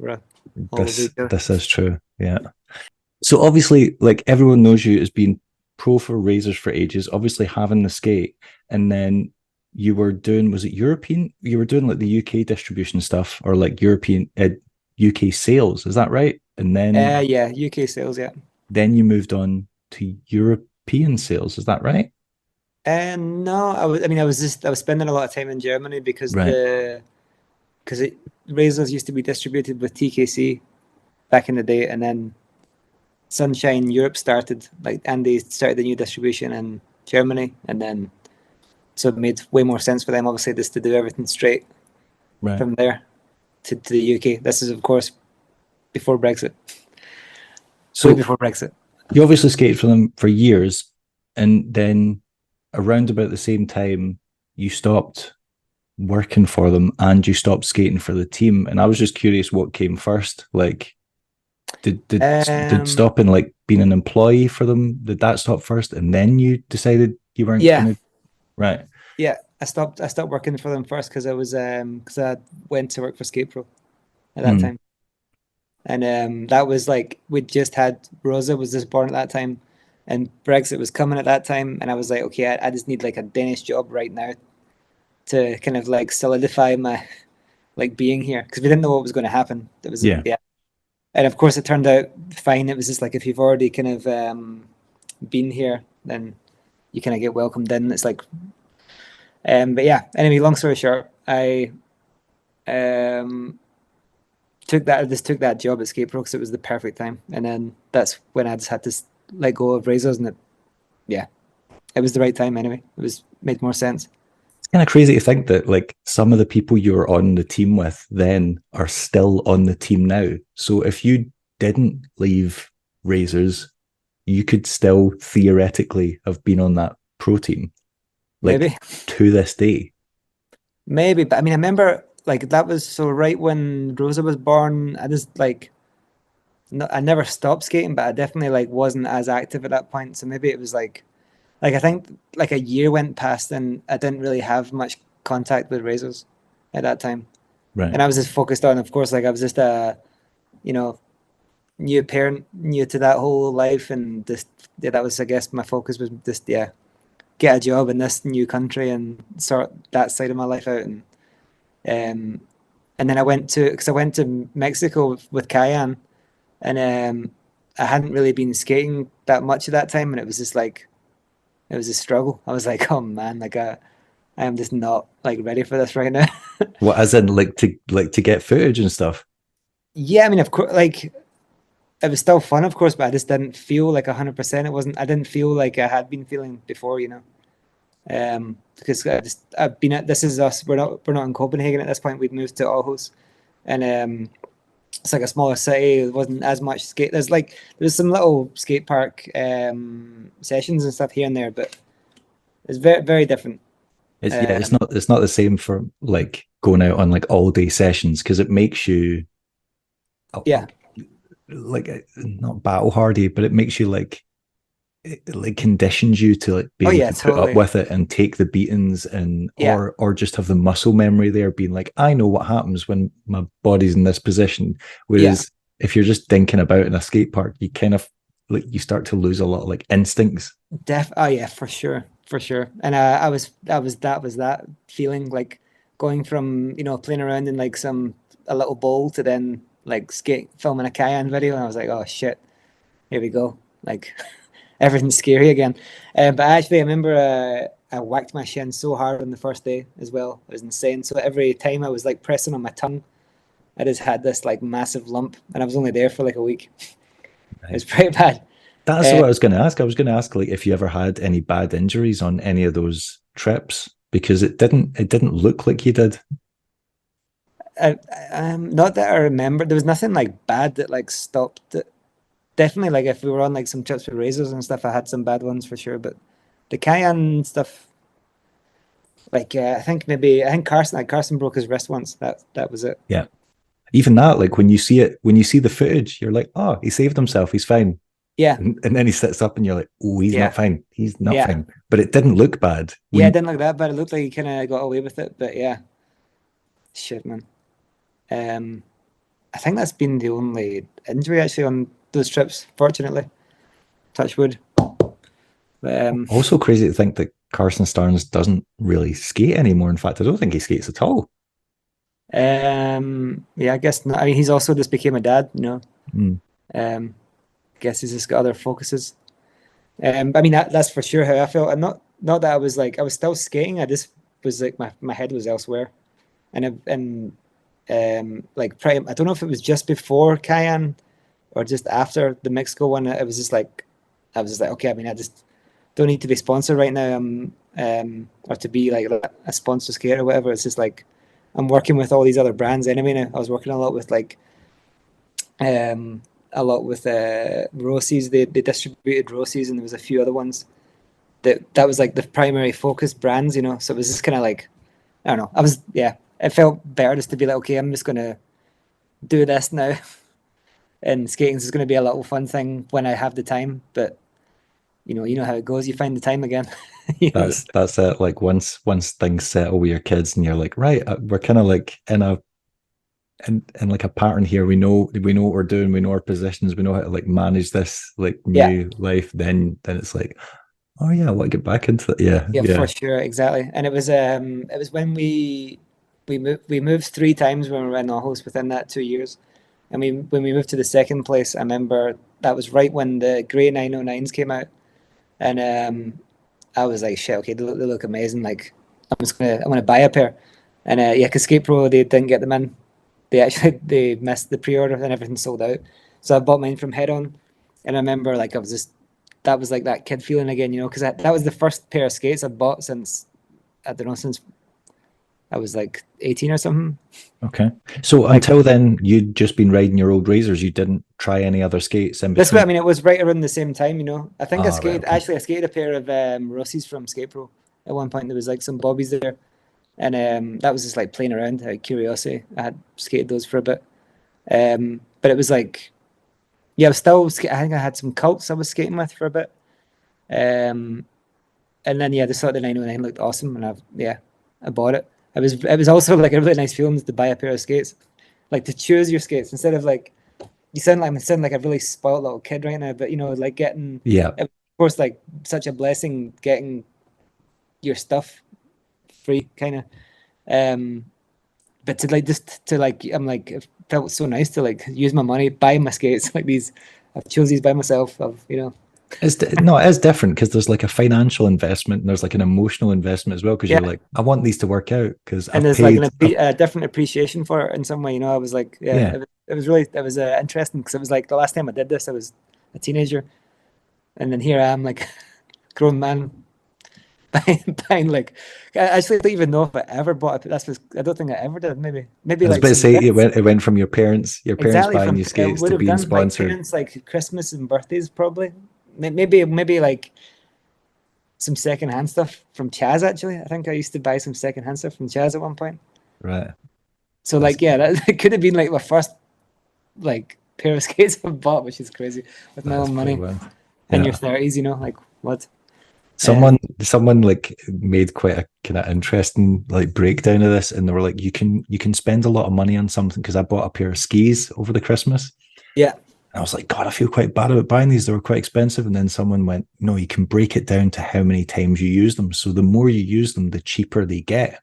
This is true. Yeah. So obviously, like everyone knows you as being pro for Razors for ages, obviously having the skate, and then you were doing, was it European? You were doing like the UK distribution stuff or like European UK sales. Is that right? And then yeah, UK sales, yeah. Then you moved on to European sales, is that right? No, I was spending a lot of time in Germany because Razors used to be distributed with TKC back in the day, and then Sunshine Europe started, and they started the new distribution, and Germany, and then so it made way more sense for them, obviously, just to do everything straight from there to the UK. This is, of course, before Brexit. So way before Brexit. You obviously skated for them for years, and then around about the same time, you stopped working for them and you stopped skating for the team. And I was just curious what came first. Like, did stopping like being an employee for them, did that stop first, and then you decided you weren't gonna? Right. Yeah, I stopped working for them first because I went to work for Skate Pro at that time. And that was like we'd just had Rosa was just born at that time, and Brexit was coming at that time, and I was like, okay, I just need like a Danish job right now to kind of like solidify my like being here, because we didn't know what was going to happen. It was and of course it turned out fine. It was just like if you've already kind of been here, then you kind of get welcomed in. It's like, but yeah. Anyway, long story short, I took that job at Skate Pro because it was the perfect time, and then that's when I just had to let go of Razors, and it was the right time anyway. It made more sense. It's kind of crazy to think that like some of the people you were on the team with then are still on the team now. So if you didn't leave Razors, you could still theoretically have been on that pro team, like maybe to this day. Maybe, but I mean, I remember like that was so right when Rosa was born. I just like, no, I never stopped skating, but I definitely like wasn't as active at that point. So maybe it was like I think like a year went past and I didn't really have much contact with Razors at that time. Right. And I was just focused on, of course, like I was just a, new parent, new to that whole life, and just that was, I guess, my focus was just get a job in this new country and sort that side of my life out. And then I went to Mexico with Cayenne, and I hadn't really been skating that much at that time, and it was just like it was a struggle. I was like, oh man, like I am just not like ready for this right now. What, as in like to get footage and stuff? Yeah, I mean, of course, like it was still fun, of course, but I just didn't feel like 100%. It wasn't. I didn't feel like I had been feeling before, because I've been at this is us. We're not in Copenhagen at this point. We'd moved to Aarhus, and it's like a smaller city. There wasn't as much skate. There's some little skate park sessions and stuff here and there, but it's very very different. It's not the same for like going out on like all day sessions because it makes you like not battle hardy, but it makes you like it like conditions you to like be able to put up with it and take the beatings and or just have the muscle memory there being like, I know what happens when my body's in this position. Whereas if you're just thinking about in a skate park, you kind of like you start to lose a lot of like instincts. Oh yeah, for sure. And I was that feeling like going from playing around in like a little bowl to then like filming a Cayenne video, and I was like, oh shit, here we go, like everything's scary again. But actually, I remember I whacked my shin so hard on the first day as well. It was insane. So every time I was like pressing on my tongue, I just had this like massive lump, and I was only there for like a week. Nice. It was pretty bad. That's what I was going to ask. I was going to ask like if you ever had any bad injuries on any of those trips, because it didn't look like you did. Not that I remember. There was nothing like bad that like stopped it. Definitely, like if we were on like some trips with Razors and stuff, I had some bad ones for sure. But the Cayenne stuff, like I think Carson broke his wrist once. That was it. Yeah, even that, like when you see the footage, you're like, oh, he saved himself. He's fine. Yeah, and then he sits up, and you're like, oh, he's not fine. He's not fine. But it didn't look bad. It didn't look that bad. It looked like he kind of got away with it. But yeah, shit, man. I think that's been the only injury actually on those trips, fortunately. Touch wood. Also crazy to think that Carson Starnes doesn't really skate anymore. In fact, I don't think he skates at all. Yeah, I guess not. I mean, he's also just became a dad, I guess he's just got other focuses. I mean, that's for sure how I felt. And not that I was still skating. I just was like my head was elsewhere, and like I don't know if it was just before Cayenne or just after the Mexico one. It was just like I was just like, okay. I mean, don't need to be sponsored right now. Or to be like a sponsor skater or whatever. It's just like I'm working with all these other brands anyway now. I was working a lot with like Rossies. They distributed Rossies, and there was a few other ones that was like the primary focus brands, you know. So it was just kind of like, I don't know. It felt better just to be like, okay, I'm just gonna do this now, and skating is going to be a little fun thing when I have the time. But you know how it goes. You find the time again. That's it. Like once things settle with your kids, and you're like, right, we're kind of like in like a pattern here. We know what we're doing. We know our positions. We know how to like manage this like new life. Then it's like, oh yeah, I want to get back into it. Yeah, for sure, exactly. And it was when we moved 3 times when we were in Aarhus within that 2 years. And when we moved to the second place, I remember that was right when the grey 909s came out, and I was like, shit, okay, they look amazing. Like I'm gonna buy a pair, and yeah, because Skate Pro, they didn't get them in. They missed the pre-order and everything sold out. So I bought mine from Head On, and I remember like that was like that kid feeling again, you know, because that was the first pair of skates I've bought since I was like 18 or something. Okay. So until then, you'd just been riding your old razors. You didn't try any other skates in between. That's what I mean. It was right around the same time, you know. I think I skated. Right, okay. Actually, I skated a pair of Rossies from Skate Pro at one point. There was like some bobbies there, and that was just like playing around out of curiosity. I had skated those for a bit, but it was like, yeah, I was still. I think I had some cults I was skating with for a bit, and then yeah, the sort of 909 looked awesome, and I bought it. It was also like a really nice feeling to buy a pair of skates, like to choose your skates instead of like. You sound like a really spoiled little kid right now, but you know, like getting of course, like such a blessing getting your stuff free, kind of. But to like I'm like it felt so nice to like use my money, buy my skates like these. I've chose these by myself. It is different because there's like a financial investment and there's like an emotional investment as well because you're like, I want these to work out because and there's like a different appreciation for it in some way. You know, I was like, it was really interesting because it was like the last time I did this, I was a teenager, and then here I am like grown man buying like. I actually don't even know if I ever bought it. I don't think I ever did. Maybe I was like about to say it went from your parents exactly buying from you skates would to have being done sponsored. like parents like Christmas and birthdays probably. Maybe like some secondhand stuff from Chaz. Actually, I think I used to buy some secondhand stuff from Chaz at one point. Right. So like, yeah, that could have been like my first like pair of skates I've bought, which is crazy with my own money. In your 30s, you know, like what? Someone like made quite a kind of interesting like breakdown of this, and they were like, you can spend a lot of money on something because I bought a pair of skis over the Christmas. Yeah. And I was like, God, I feel quite bad about buying these. They were quite expensive. And then someone went, no, you can break it down to how many times you use them. So the more you use them, the cheaper they get.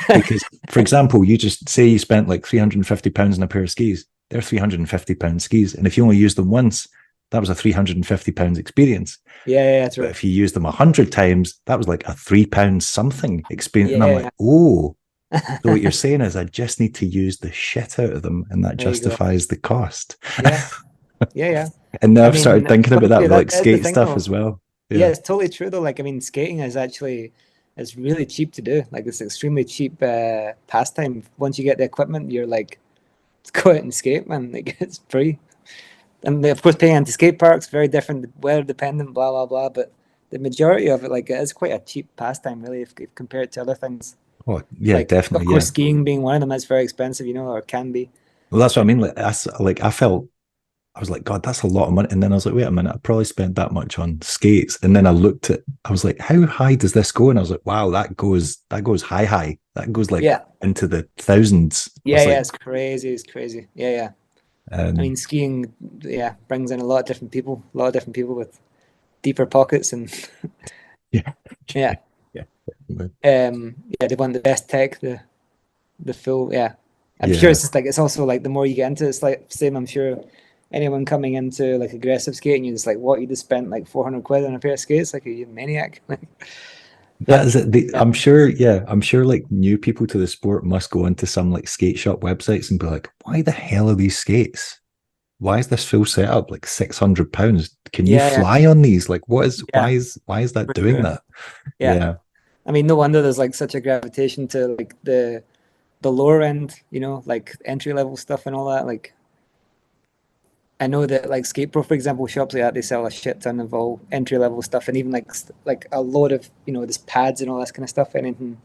Because, for example, you just say you spent like £350 on a pair of skis. They're £350 skis. And if you only use them once, that was a £350 experience. Yeah, that's right. But if you use them 100 times, that was like a £3 something experience. Yeah. And I'm like, oh. So what you're saying is I just need to use the shit out of them, and that justifies the cost. Yeah. And now I've started thinking about that with like skate stuff though. as well. Yeah, it's totally true though. Like, I mean, skating is actually it's really cheap to do. Like, it's extremely cheap pastime. Once you get the equipment, you're like, let's go out and skate, man. Like, it's free. And of course, paying into skate parks, very different, weather dependent, blah blah blah. But the majority of it, like, it is quite a cheap pastime, really, if compared to other things. Oh yeah, like, definitely. Of course, skiing being one of them is very expensive, you know, or can be. Well, that's what I mean. I was like, God, that's a lot of money. And then I was like, wait a minute, I probably spent that much on skates. And then I was like, how high does this go? And I was like, wow, that goes high. That goes like into the thousands. Yeah, it's crazy. It's crazy. Yeah. I mean, skiing, brings in a lot of different people with deeper pockets and they want the best tech, the full, I'm sure it's just like, it's also like the more you get into it, it's like same, I'm sure anyone coming into like aggressive skating, you're just like, what, you just spent like 400 quid on a pair of skates? Like, are you a maniac? That is it. I'm sure like new people to the sport must go into some like skate shop websites and be like, why the hell are these skates why is this full setup like £600? Can you Yeah, fly on these? Like, yeah, why is that for doing sure. that? Yeah. Yeah, I mean, no wonder there's like such a gravitation to like the lower end, you know, like entry level stuff and all that. Like I know that like Skate Pro, for example, shops like that, they sell a shit ton of all entry level stuff, and even like a load of, you know, this pads and all this kind of stuff. Anything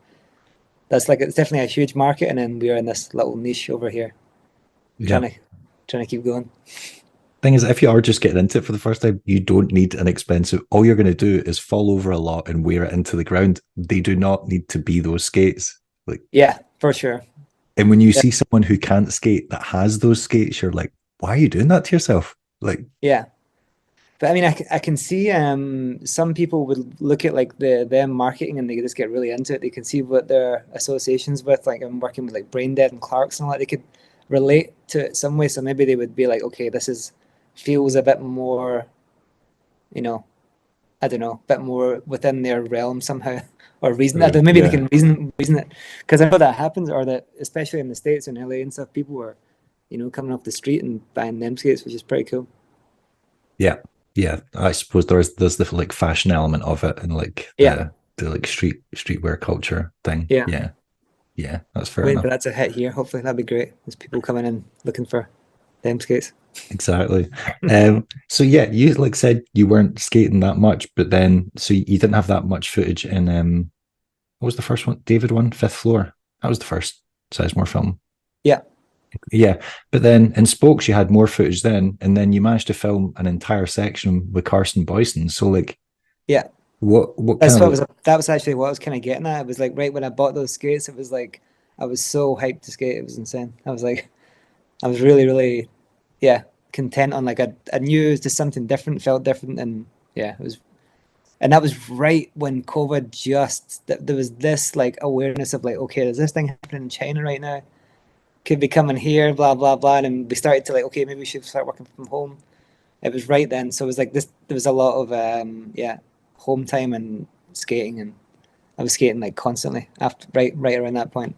that's like, it's definitely a huge market, and then we're in this little niche over here trying yeah. to trying to keep going. Thing is, if you are just getting into it for the first time, you don't need an expensive. All you're going to do is fall over a lot and wear it into the ground. They do not need to be those skates. Like, Yeah, for sure. and when you Yeah, see someone who can't skate that has those skates, you're like, why are you doing that to yourself? Like, yeah. But I mean, I can see some people would look at like them marketing and they just get really into it. They can see what their associations with, like I'm working with like Brain Dead and Clarks and all that. They could relate to it some way. So maybe they would be like, okay, this is feels a bit more, you know, I don't know, a bit more within their realm somehow, or reason. I don't know, maybe they yeah, can reason it, because I know that happens, or that especially in the States and LA and stuff, people were, you know, coming off the street and buying them skates, which is pretty cool. yeah, yeah. I suppose there's the like fashion element of it and like Yeah, the like streetwear culture thing. yeah. Yeah, yeah, that's fair Waiting for enough. that to hit here. Hopefully that'd be great. There's people coming in looking for them skates. Exactly. So yeah, you like said you weren't skating that much, but then so you didn't have that much footage in what was the first one? David one, Fifth Floor. That was the first Sizemore film. Yeah. Yeah. But then in Spokes you had more footage then, and then you managed to film an entire section with Carson Boyson. So like Yeah. what kind That's of what like was that was actually what I was kind of getting at. It was like right when I bought those skates, it was like I was so hyped to skate. It was insane. I was like I was really, really, yeah, content on like I knew it was just something different, felt different, and yeah, it was. And that was right when COVID just there was this like awareness of like, okay, is this thing happening in China right now? Could be coming here, blah blah blah, and we started to like, okay, maybe we should start working from home. It was right then, so it was like this. There was a lot of yeah, home time and skating, and I was skating like constantly after right around that point.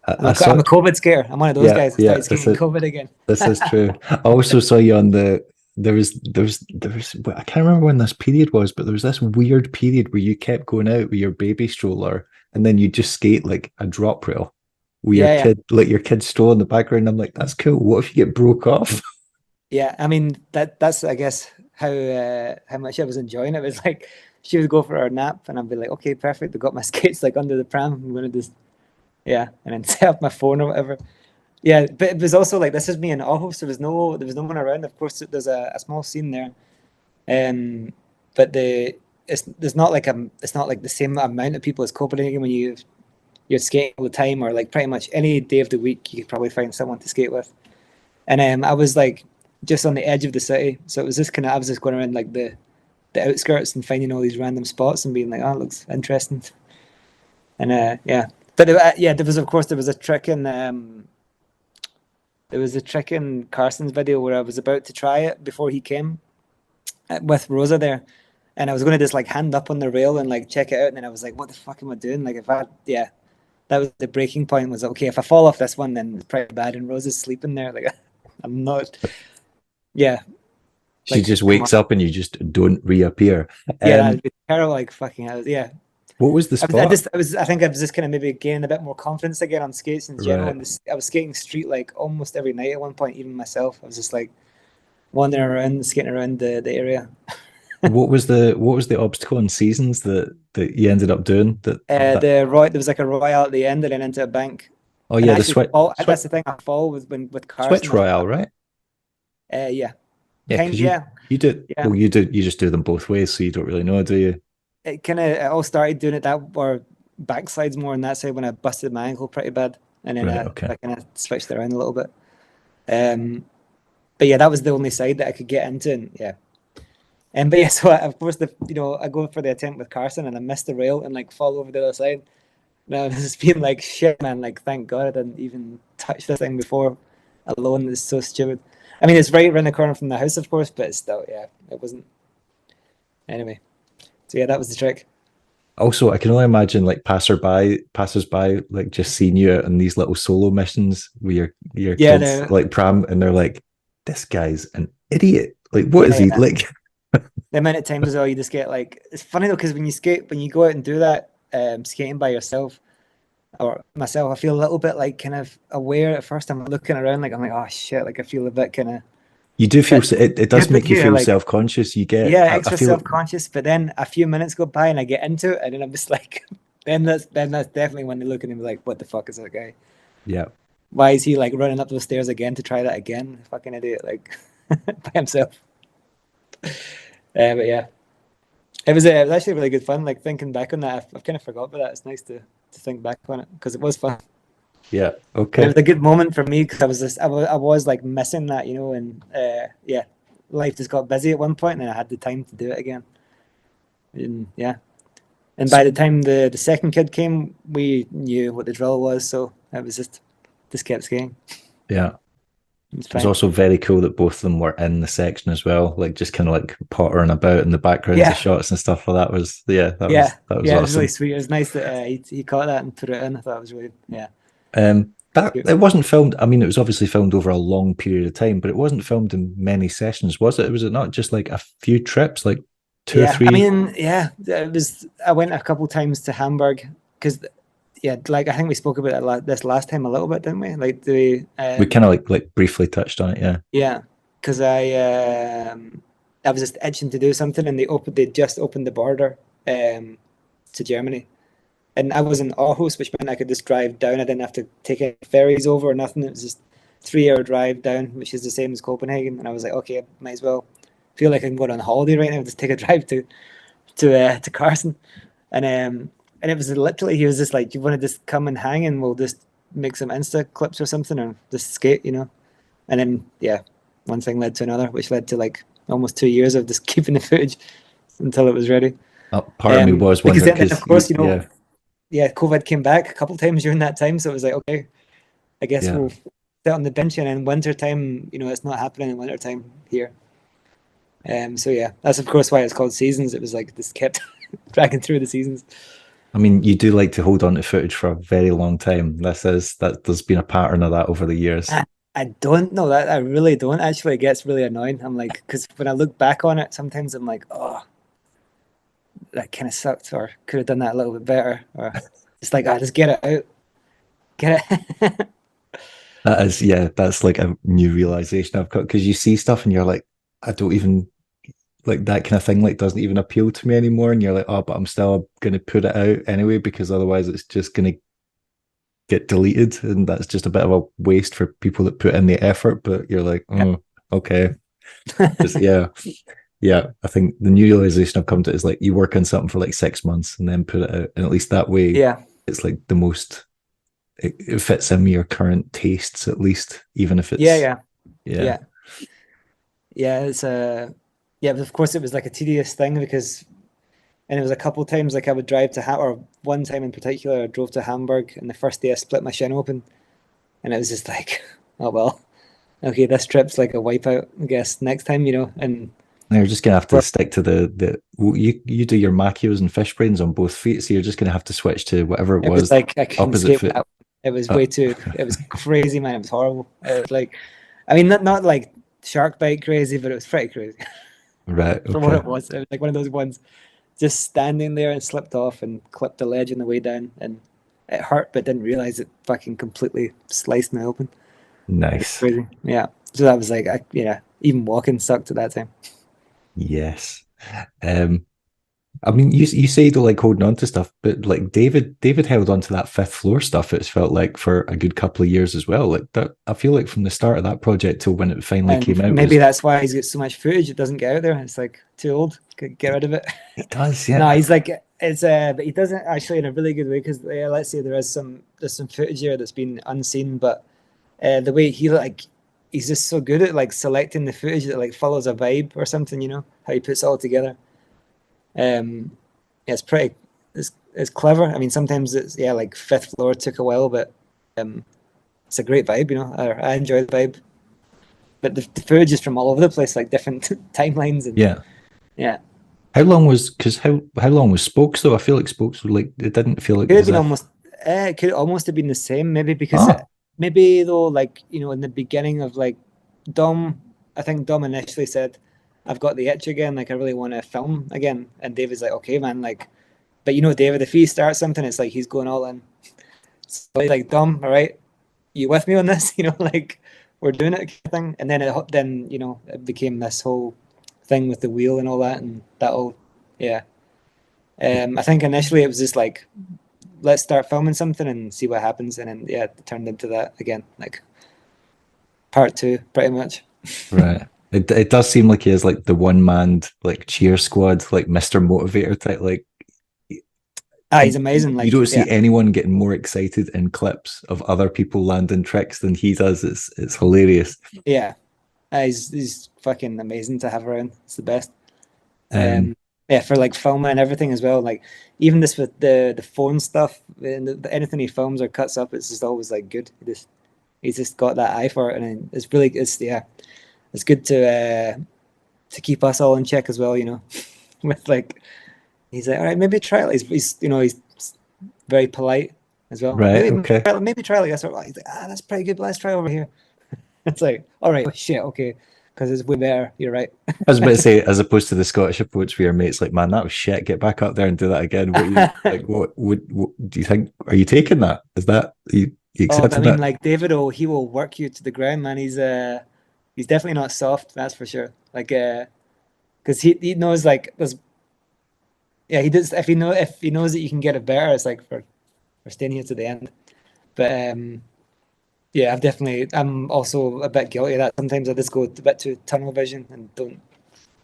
I saw I'm a COVID skater. I'm one of those yeah, guys that yeah, started skating in COVID again. this is true. I also saw you on the there was I can't remember when this period was, but there was this weird period where you kept going out with your baby stroller and then you just skate like a drop rail with your Yeah, yeah. kid, like your kid stroll in the background. I'm like, that's cool. What if you get broke off? Yeah, I mean that's I guess how much I was enjoying it. It was like she would go for her nap and I'd be like, okay, perfect. I got my skates like under the pram. I'm gonna just yeah, and then set up my phone or whatever. Yeah, but it was also like this is me in Aarhus. There was no one around. Of course, there's a small scene there, um, but there's not like it's not like the same amount of people as Copenhagen when you're skating all the time or like pretty much any day of the week you could probably find someone to skate with. And I was like just on the edge of the city, so it was just kind of I was just going around like the outskirts and finding all these random spots and being like, oh, it looks interesting. And yeah, but yeah, there was a trick in there was a trick in Carson's video where I was about to try it before he came with Rosa there, and I was going to just like hand up on the rail and like check it out, and then I was like, what the fuck am I doing? Like if I yeah, that was the breaking point. Was okay if I fall off this one, then it's pretty bad. And Rosa's sleeping there, like I'm not. Yeah, She like just come on. wakes up and you just don't reappear. Yeah, that'd Um, be terrible. Like fucking hell. Yeah, what was the spot? I think I was just kind of maybe gaining a bit more confidence again on skates in general. Right. And I was skating street like almost every night at one point, even myself. I was just like wandering around, skating around the area. What was the obstacle in seasons that you ended up doing that There was like a royale at the end and then into a bank. oh And yeah, I the actually fall. That's the thing. I fall with switch Carson. royale, right? Yeah, Yeah, because yeah, you do yeah. well, you just do them both ways, so you don't really know, do you? It kind of it all started doing it that or backsides more on that side when I busted my ankle pretty bad, and then Right, okay. I kind of switched around a little bit. Um, but yeah, that was the only side that I could get into, and yeah. And but yeah, so of course I go for the attempt with Carson and I missed the rail and like fall over the other side. And I was just being like, shit, man, like thank God I didn't even touch this thing before. Alone is so stupid. I mean, it's right around the corner from the house, of course, but it's still, yeah, it wasn't. Anyway, so yeah, that was the trick. Also, I can only imagine like passers by like just seeing you out on these little solo missions with your Yeah, kids like pram and they're like, this guy's an idiot. Like, what is he like? The amount of times as well, you just get like, it's funny though, because when you go out and do that, skating by yourself, or myself, I feel a little bit like kind of aware at first. I'm looking around, like I'm like, oh shit, like I feel a bit kind of. You do feel it does make you feel like, self-conscious. You get extra self-conscious, but then a few minutes go by and I get into it, and then I'm just like, then that's definitely when they look at him like, what the fuck is that guy? Yeah. Why is he like running up those stairs again to try that again? Fucking idiot, like by himself. But yeah, it was actually really good fun. Like thinking back on that, I've kind of forgot about that. It's nice to think back on it because it was fun. Yeah. Okay. And it was a good moment for me because I was like missing that, you know, and yeah, life just got busy at one point, and I had the time to do it again. And yeah, and by the time the second kid came, we knew what the drill was, so it was just kept skating. Yeah. It was also very cool that both of them were in the section as well, like just kind of like pottering about in the backgrounds of shots and stuff. Like that was that was awesome. It was really sweet. It was nice that he caught that and put it in. I thought it was really that it wasn't filmed. I mean, it was obviously filmed over a long period of time, but it wasn't filmed in many sessions, was it? Was it not just like a few trips, like two or three? I mean, it was. I went a couple times to Hamburg because. Yeah, like I think we spoke about this last time a little bit, didn't we? Like we kind of like briefly touched on it, yeah. Yeah, because I was just itching to do something, and they just opened the border to Germany, and I was in Aarhus, which meant I could just drive down. I didn't have to take any ferries over or nothing. It was just 3 hour drive down, which is the same as Copenhagen. And I was like, okay, I might as well feel like I'm going on holiday right now. Just take a drive to Carson, and it was literally, he was just like, you want to just come and hang and we'll just make some Insta clips or something or just skate, you know? And then, yeah, one thing led to another, which led to like almost 2 years of just keeping the footage until it was ready. Part of me was wondering, because then, of course, you know, COVID came back a couple of times during that time. So it was like, okay, I guess we'll sit on the bench, and in wintertime, you know, it's not happening in wintertime here. So yeah, that's of course why it's called Seasons. It was like this kept dragging through the seasons. I mean, you do like to hold on to footage for a very long time. There's been a pattern of that over the years. I don't know that. I really don't. Actually, it gets really annoying. I'm like, because when I look back on it, sometimes I'm like, oh, that kind of sucked, or could have done that a little bit better, or it's like, just get it out, get it. That's like a new realization I've got, because you see stuff and you're like, I don't even like that kind of thing, like doesn't even appeal to me anymore, and you're like, oh, but I'm still going to put it out anyway because otherwise it's just going to get deleted, and that's just a bit of a waste for people that put in the effort. But you're like, oh, okay. I think the new realization I've come to is like, you work on something for like 6 months and then put it out, and at least that way it's like the most it fits in with your current tastes, at least, even if it's it's but of course it was like a tedious thing because, and it was a couple of times like I would drive to or one time in particular I drove to Hamburg, and the first day I split my shin open, and it was just like, oh well, okay, this trip's like a wipeout, I guess, next time, you know. And you're just gonna have to stick to you do your machios and fish brains on both feet, so you're just gonna have to switch to whatever it was like I couldn't skate that. It was way too, it was crazy, man. It was horrible. It was like, I mean, not like shark bite crazy, but it was pretty crazy. Right. Okay. For what it was like one of those ones, just standing there and slipped off and clipped the ledge on the way down, and it hurt, but didn't realize it fucking completely sliced me open. Nice. Crazy. Yeah. So that was like, even walking sucked at that time. Yes. I mean, you say you don't like holding on to stuff, but like David held on to that fifth floor stuff, it's felt like, for a good couple of years as well. Like that, I feel like from the start of that project till when it finally came out. Maybe that's why he's got so much footage. It doesn't get out there. It's like too old. Get rid of it. It does, yeah. No, he's like, it's but he doesn't actually, in a really good way, because let's say there's some footage here that's been unseen, but the way he's just so good at like selecting the footage that like follows a vibe or something, you know, how he puts it all together. It's pretty, it's clever. I mean, sometimes it's like fifth floor took a while, but it's a great vibe, you know. I enjoy the vibe, but the footage is from all over the place, like different timelines, and yeah. How long was Spokes though? I feel like Spokes were like, it didn't feel like it could almost have been the same, maybe, because maybe though, like, you know, in the beginning of like Dom, I think Dom initially said, "I've got the itch again. Like I really want to film again." And David's like, "Okay, man. Like, but you know, David, if he starts something, it's like he's going all in." So he's like, "Dom, all right, you with me on this?" You know, like we're doing it, kind of thing. And then then you know, it became this whole thing with the wheel and all that, and that all, yeah. I think initially it was just like, let's start filming something and see what happens, and then yeah, it turned into that again, like part two, pretty much. Right. It does seem like he is like the one man like cheer squad, like Mr. Motivator type. Like He's amazing. you Like, don't yeah, see anyone getting more excited in clips of other people landing tricks than he does. It's hilarious. yeah, he's fucking amazing to have around. It's the best. Um, Yeah, for like filming and everything as well. Like even this with the phone stuff, and anything he films or cuts up, it's just always like good. He's just got that eye for it, and it's yeah, it's good to keep us all in check as well. You know, with like he's like, all right, maybe try it. He's you know he's very polite as well. Like right. Okay. maybe try like this. Or he's like, that's pretty good. But let's try over here. It's like, all right, oh, shit, okay, because it's way better. You're right. I was about to say, as opposed to the Scottish approach where your mate's like, man, that was shit. Get back up there and do that again. What you like? What do you think? Are you taking that? Is that you Oh, I accepting mean, that? like David, he will work you to the ground, man. He's definitely not soft, that's for sure. Like, because he knows like there's yeah he does if he knows that you can get it better, it's like for staying here to the end. But yeah, I'm also a bit guilty of that. Sometimes I just go a bit too tunnel vision and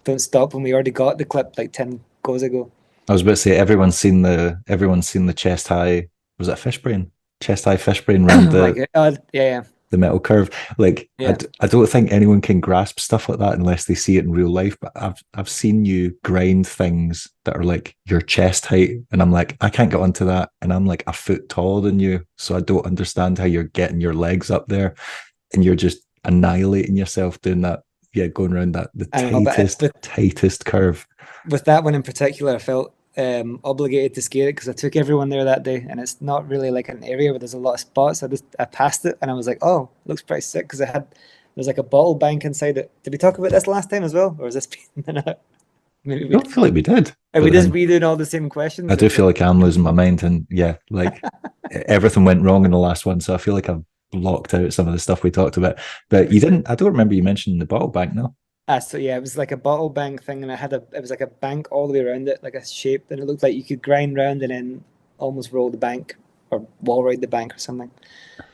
don't stop when we already got the clip like 10 goes ago. I was about to say everyone's seen the chest high. Was it a fish brain? Chest high fish brain round Oh my God, yeah, the metal curve. Like yeah, I don't think anyone can grasp stuff like that unless they see it in real life. But I've seen you grind things that are like your chest height, and I'm like, I can't get onto that, and I'm like a foot taller than you, so I don't understand how you're getting your legs up there, and you're just annihilating yourself doing that. Yeah, going around that the I know. But tightest curve. with that one in particular, I felt obligated to skate it because I took everyone there that day, and it's not really like an area where there's a lot of spots. I passed it, and I was like, oh, it looks pretty sick because there's like a bottle bank inside it. Did we talk about this last time as well, or is this maybe I don't feel like we did, are we but just then redoing all the same I questions? do feel like I'm losing my mind, and yeah, like everything went wrong in the last one, so I feel like I've blocked out some of the stuff we talked about. But you didn't. I don't remember you mentioning the bottle bank, no. So yeah, it was like a bottle bank thing, and it was like a bank all the way around it, like a shape, and it looked like you could grind round and then almost roll the bank or wall ride the bank or something.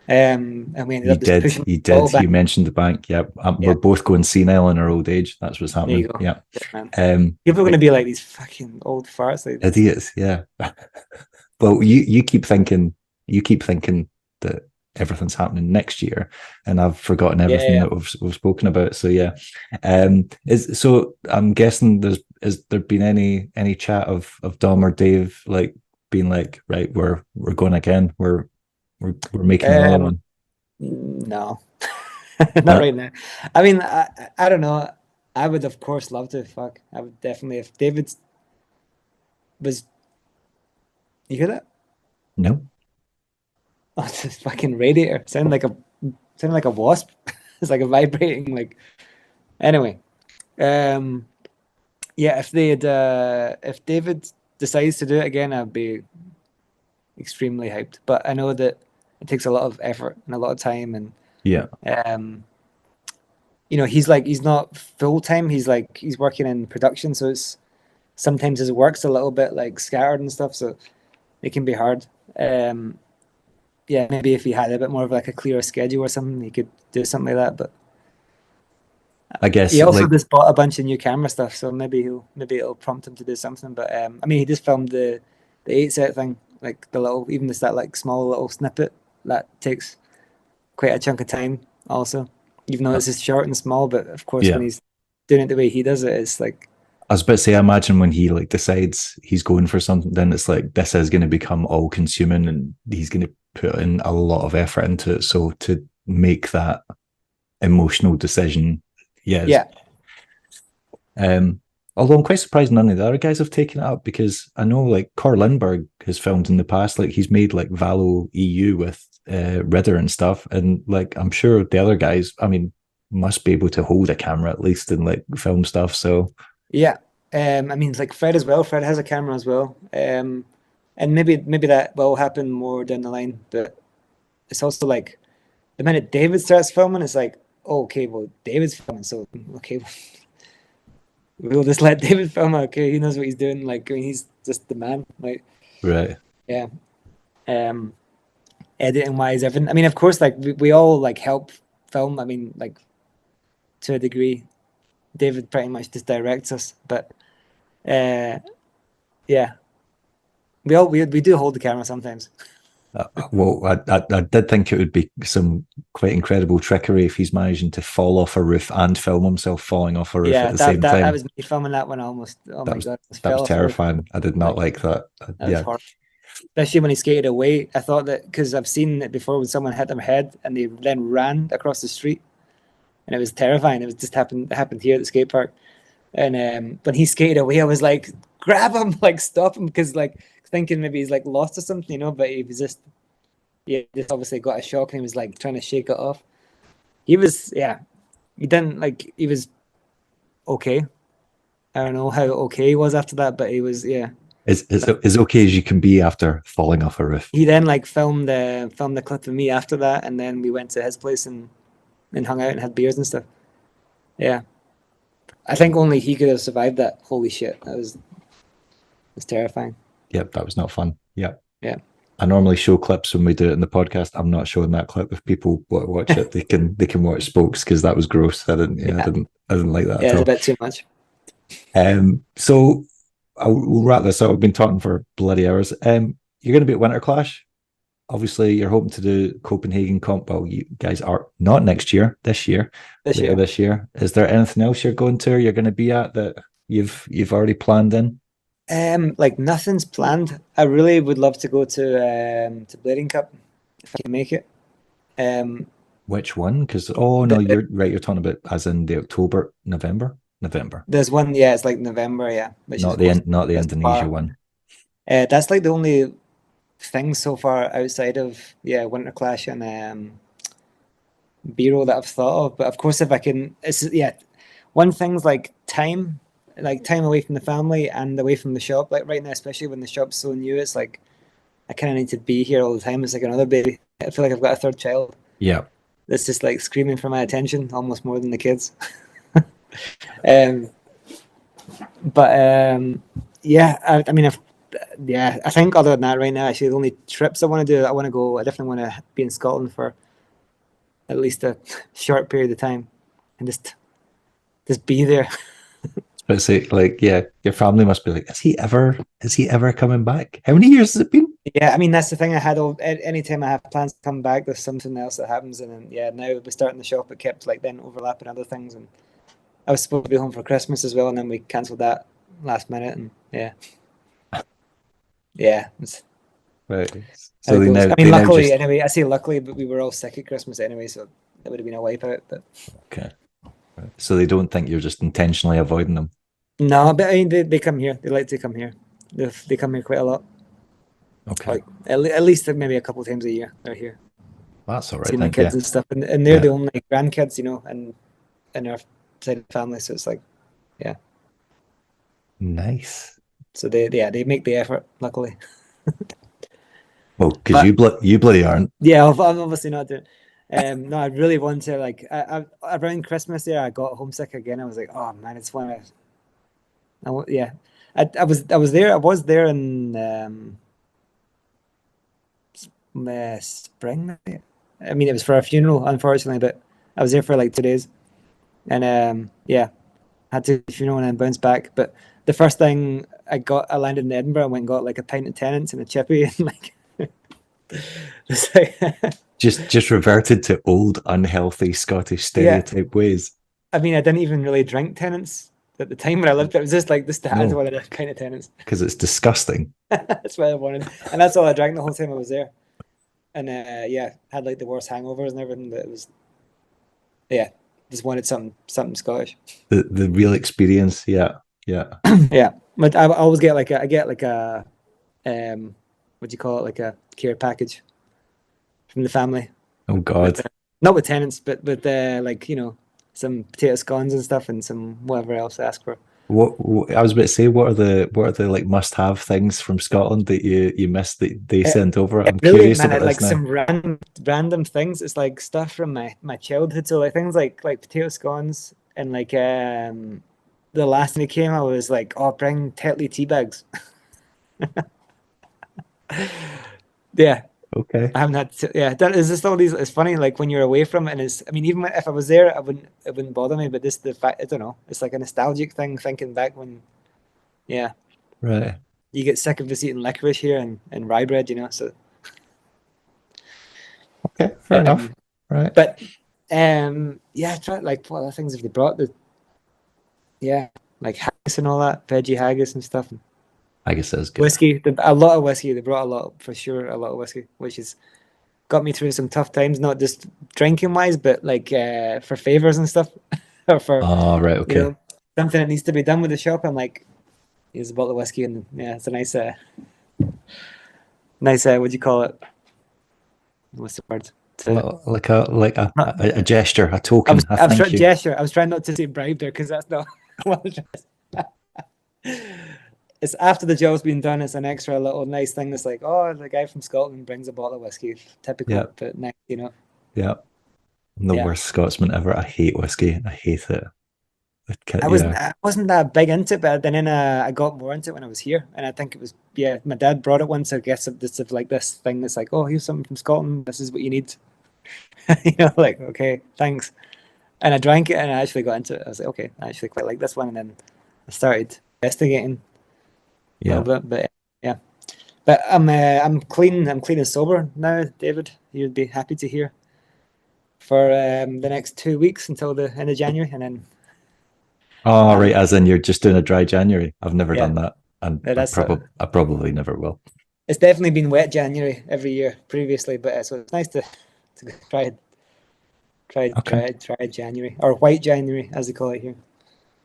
And we ended You up just did. pushing You the ball did. back. You mentioned the bank. Yep. Yeah, We're both going senile in our old age. That's what's there you happening. go. Yeah. Yeah, man. People are going to Like be like these fucking old farts. Like this. idiots. Yeah. Well, you keep thinking that everything's happening next year, and I've forgotten Yeah, everything yeah. that we've spoken about. So yeah. Is so I'm guessing is there been any chat of Dom or Dave like being like, right, we're going again. We're making another Um, one. no, not Uh, right now. I mean, I don't know. I would of course love to. Fuck, I would definitely if David was. You hear that? no. Oh, it's this fucking radiator. Sounded like a wasp. It's like a vibrating like. Anyway, um, yeah. If David decides to do it again, I'd be extremely hyped. But I know that it takes a lot of effort and a lot of time, and Yeah. um, you know, he's not full time. He's working in production, so it's sometimes his work's a little bit like scattered and stuff, so it can be hard. Um, yeah, maybe if he had a bit more of like a clearer schedule or something, he could do something like that. But I guess he also like just bought a bunch of new camera stuff, so maybe it'll prompt him to do something. But I mean, he just filmed the 8 set thing, like the little even just that like small little snippet that takes quite a chunk of time. Also, even though it's just short and small, but of course when yeah. he's doing it the way he does it, it's like I was about to say, I imagine when he like decides he's going for something, then it's like this is going to become all consuming, and he's going to put in a lot of effort into it. So to make that emotional decision, yeah. yeah, Um, although I'm quite surprised none of the other guys have taken it up because I know like Cor Lindbergh has filmed in the past, like he's made like Valo EU with Ridder and stuff, and like I'm sure the other guys. I mean, must be able to hold a camera at least and like film stuff. So yeah, I mean, it's like Fred as well. Fred has a camera as well, and maybe that will happen more down the line. But it's also like the minute David starts filming, it's like, oh, okay, well, David's filming, so okay, we'll just let David film. Okay, he knows what he's doing. Like, I mean, he's just the man. Like, right. yeah. Um, editing wise, everything. I mean, of course, like we all like help film. I mean, like to a degree, David pretty much just directs us, but yeah, we do hold the camera sometimes. Well, I did think it would be some quite incredible trickery if he's managing to fall off a roof and film himself falling off a roof at Yeah, the that same that that time. was me filming that one almost. Oh That my was god, I that was fell off the roof. terrifying. I did not Like like that. that was Yeah. horrible. Especially when he skated away. I thought that because I've seen it before when someone hit their head and they then ran across the street, and it was terrifying. It was just happened here at the skate park. And when he skated away, I was like, grab him, like stop him, because like thinking maybe he's like lost or something, you know. But he was just, yeah, just obviously got a shock and he was like trying to shake it off. He was, yeah, he didn't like, he was okay. I don't know how okay he was after that, but he was, yeah. As okay as you can be after falling off a roof. He then like filmed the clip of me after that, and then we went to his place and hung out and had beers and stuff. Yeah, I think only he could have survived that. Holy shit, that was terrifying. Yep, that was not fun. Yep. Yeah. I normally show clips when we do it in the podcast. I'm not showing that clip. If people want to watch it, they can watch Spokes because that was gross. Yeah. I didn't like that Yeah, at it's all. a bit too much. So we'll wrap this up. We've been talking for bloody hours. You're going to be at Winter Clash. Obviously, you're hoping to do Copenhagen comp. Well, you guys are not next year, this year, later this year. Is there anything else you're going to or you're going to be at that you've already planned in? Like nothing's planned. I really would love to go to Blading Cup if I can make it. Which one? Because no, you're right. You're talking about as in the November. There's one, yeah, it's like November, yeah, which Not is not the Indonesia one. That's like the only thing so far outside of Winter Clash and B-roll that I've thought of. But of course, if I can, it's one thing's like time away from the family and away from the shop. Like right now, especially when the shop's so new, it's like I kind of need to be here all the time. It's like another baby. I feel like I've got a third child. Yeah, that's just like screaming for my attention, almost more than the kids. I mean, I think other than that, right now, actually, the only trips I want to do, I definitely want to be in Scotland for at least a short period of time and just be there. But say like, yeah, your family must be like, is he ever coming back? How many years has it been? Yeah, I mean that's the thing. I had anytime I have plans to come back, there's something else that happens, and then now we're starting the shop. It kept like then overlapping other things, and I was supposed to be home for Christmas as well, and then we cancelled that last minute, and yeah. Right. So they now, I mean, luckily, anyway. I say luckily, but we were all sick at Christmas anyway, so it would have been a wipeout. But okay. Right. So they don't think you're just intentionally avoiding them. No, but I mean, they come here. They like to come here. They come here quite a lot. Okay. Like at least maybe a couple of times a year they're here. That's all right. Seeing the kids and stuff, and they're the only grandkids, and in our side of the family, so it's like, yeah. Nice. So they make the effort. Luckily. Well, because you bloody aren't. Yeah, I'm obviously not doing. No, I really want to like. Around Christmas there, I got homesick again. I was like, oh man, it's one. I was there. I was there in spring. I mean, it was for a funeral, unfortunately, but I was there for like 2 days, and had to funeral and then bounced back. But the first thing I landed in Edinburgh and went and got like a pint of Tennent's and a chippy, and like, just reverted to old unhealthy Scottish stereotype ways. I mean, I didn't even really drink Tennent's at the time when I lived there. It was just like this. I wanted a pint of Tennent's because it's disgusting. That's what I wanted, and that's all I drank the whole time I was there. And had like the worst hangovers and everything. But it was, just wanted something Scottish. The real experience, yeah. Yeah, but I always get like a what do you call it, like a care package from the family. Oh God, not with Tennent's, but with like some potato scones and stuff, and some whatever else I ask for. What I was about to say, what are the like must-have things from Scotland that you missed that they It, sent over? it I'm really, curious man, about it, this like now. some random things. It's like stuff from my childhood. So like things like potato scones and like the last time he came, I was like, oh, bring Tetley tea bags. Yeah, Okay. I haven't had. Yeah, that is just all these. It's funny, like when you're away from it, and it's. I mean, even if I was there, it wouldn't bother me. But this, the fact, I don't know. It's like a nostalgic thing, thinking back when, yeah, Right. you get sick of just eating licorice here and rye bread, you know. So, Okay. Fair enough. um, Right. but yeah, try like what other things have they brought? Yeah, like haggis and all that, veggie haggis and stuff. I guess that's good. Whiskey, a lot of whiskey. They brought a lot for sure, a lot of whiskey, which has got me through some tough times, not just drinking wise, but like for favors and stuff, or for Oh, right. you Okay. know something that needs to be done with the shop. I'm like, here's a bottle of whiskey, and yeah, it's a nice what do you call it? What's the word? To not, A gesture, a I was token, a I was thank trying you. gesture. I was trying not to say bribe there because that's not what I was trying it's after the job's been done. It's an extra little nice thing. That's like, oh, the guy from Scotland brings a bottle of whiskey. Yeah. Typical, but nice, you know. Yeah. I'm the Yeah, worst Scotsman ever. I hate whiskey. I hate it. Yeah. I wasn't that big into it, but then I got more into it when I was here, and I think it was yeah. My dad brought it once. I guess it's like this thing that's like, oh, here's something from Scotland. This is what you need. You know, like okay, thanks. And I drank it, and I actually got into it. I was like, okay, I actually quite like this one, and then I started investigating a little Yeah. bit, but yeah. But I'm clean. I'm clean and sober now, David. You'd be happy to hear for the next 2 weeks until the end of January, and then Oh, right. um, As in you're just doing a dry January. I've never yeah, done that. And that's I probably never will. it's definitely been wet January every year previously, but so it's nice to Okay. try January or white January as they call it here.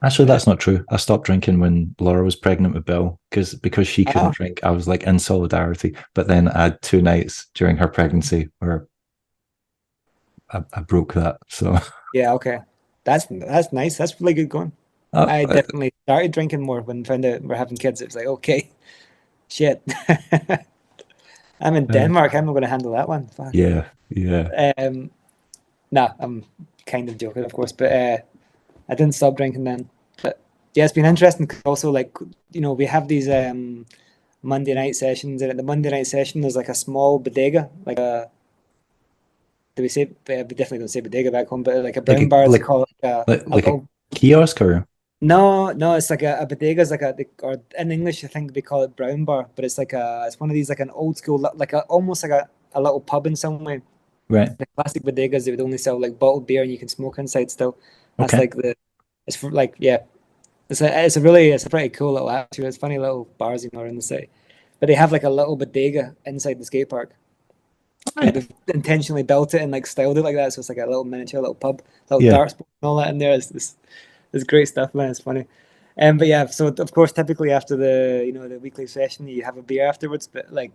Actually, But that's not true. I stopped drinking when Laura was pregnant with Bill because she couldn't oh drink. I was like in solidarity. But then I had 2 nights during her pregnancy where I broke that. So yeah, okay, that's nice. That's really good going. I uh, definitely started drinking more when found out we're having kids. It was like okay, shit. I'm in uh, Denmark. How am I going to handle that one? Fuck. yeah, yeah. Um, nah, I'm kind of joking, of course, but I didn't stop drinking then. But yeah, it's been interesting. 'Cause also, like we have these Monday night sessions, and at the Monday night session, there's like a small bodega, like a do we say? We definitely don't say bodega back home, but like a Like brown a bar, as they call it, a like a little. kiosk or No, it's like a bodega is like or in English I think they call it brown bar, but it's one of these like an old school like almost like a little pub in some way. right. The classic bodegas, they would only sell like bottled beer and you can smoke inside still. That's Okay. like it's for like yeah, it's a pretty cool little atmosphere. It's funny little bars in the city, but they have like a little bodega inside the skate park. Like Right. they've intentionally built it and like styled it like that, so it's like a little miniature little pub, little Yeah. darts board and all that in there. It's great stuff, man. It's funny. But yeah, so of course, typically after the weekly session, you have a beer afterwards. But like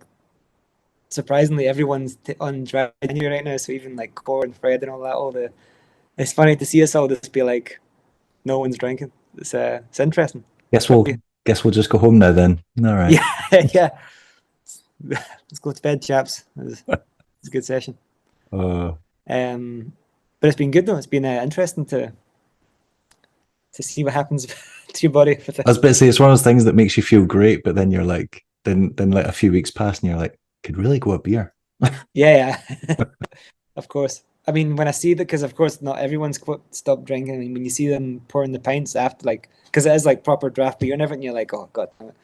surprisingly, everyone's on dry January right now. So even like Core and Fred and all that, it's funny to see us all just be like, no one's drinking. It's interesting. Guess But we'll guess we'll just go home now then. All right. yeah, yeah. Let's go to bed, chaps. It's a good session. Uh, Um, but it's been good though. It's been interesting to see what happens to your body with I was this. about to say it's one of those things that makes you feel great, but then you're like, then like a few weeks pass and you're like, could really go a beer. Yeah, yeah. Of course. I mean, when I see that, because of course not everyone's stopped drinking. I mean, when you see them pouring the pints after, like, because it is like proper draft beer and everything, you're like, oh god, damn it,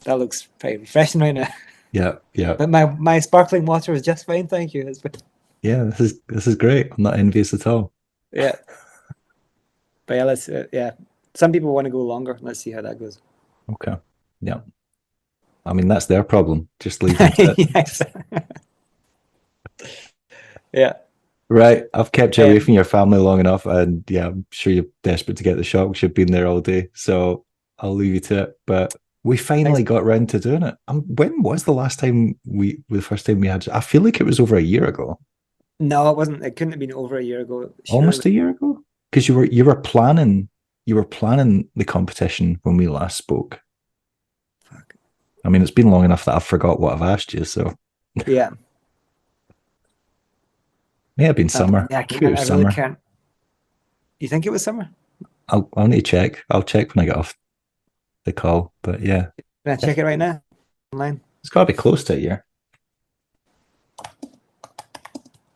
that looks pretty refreshing right now. Yeah, yeah, But my sparkling water is just fine, thank you. yeah. This is great. I'm not envious at all. Yeah, but yeah, let's yeah. Some people want to go longer. Let's see how that goes. Okay. Yeah. I mean, that's their problem. Just leave them to it. Yes. Yeah. Right. I've kept you away Um, from your family long enough, and yeah, I'm sure you're desperate to get the shocks. You've been there all day, so I'll leave you to it. But we thanks. finally got round to doing it. When was the last time the first time we had? I feel like it was over a year ago, No, it wasn't. It couldn't have been over a year ago. almost Surely. a year ago. because you were planning the competition when we last spoke. Fuck. I mean, it's been long enough that I've forgot what I've asked you. So yeah, may have been summer. Yeah, Maybe it was really summer. can't. You think it was summer? I'll need to check. I'll check when I get off the call. But yeah, Can I check it right now online? it's got to be close to a year.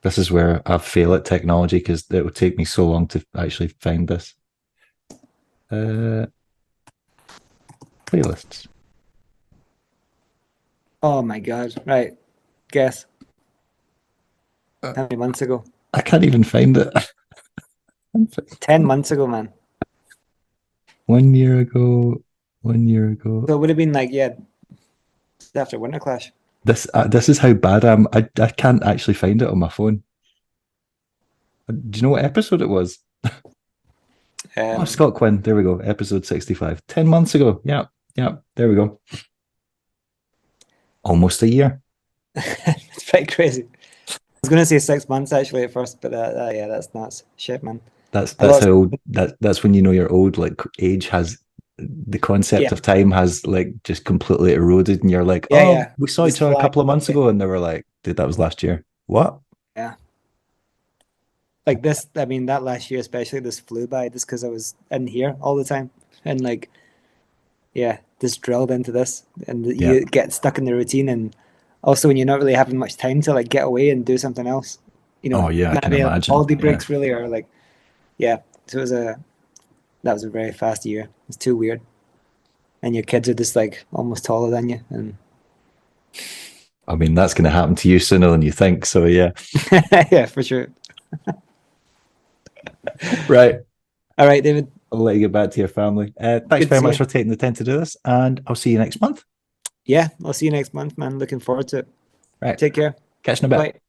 This is where I fail at technology because it would take me so long to actually find this. Playlists. Oh my god! Right, guess. How many months ago? I can't even find it. 10 months ago, man. 1 year ago. 1 year ago. So it would have been like, yeah, after Winter Clash. This is how bad I am. I can't actually find it on my phone. Do you know what episode it was? Scott Quinn. There we go. Episode 65. 10 months ago. Yeah. There we go. Almost a year. It's pretty crazy. I was going to say 6 months actually at first, but yeah, that's nuts. Shit, man. That's how old. That's when you know you're old. Like age has the concept of time has like just completely eroded, and you're like, we saw each other a couple of months ago, and they were like, dude, that was last year. What? Yeah. Like this, I mean, that last year especially, this flew by just because I was in here all the time, and like, yeah, just drilled into this, and you get stuck in the routine, and also when you're not really having much time to like get away and do something else, you know. Oh yeah, I can imagine. Holiday breaks really are like, yeah. So that was a very fast year. It's too weird, and your kids are just like almost taller than you, and I mean that's going to happen to you sooner than you think. So yeah, yeah, for sure. Right. All right, David. I'll let you get back to your family. Thanks very much for taking the time to do this, and I'll see you next month. Yeah, I'll see you next month, man. Looking forward to it. Right. Take care. Catch you in a bit. Bye.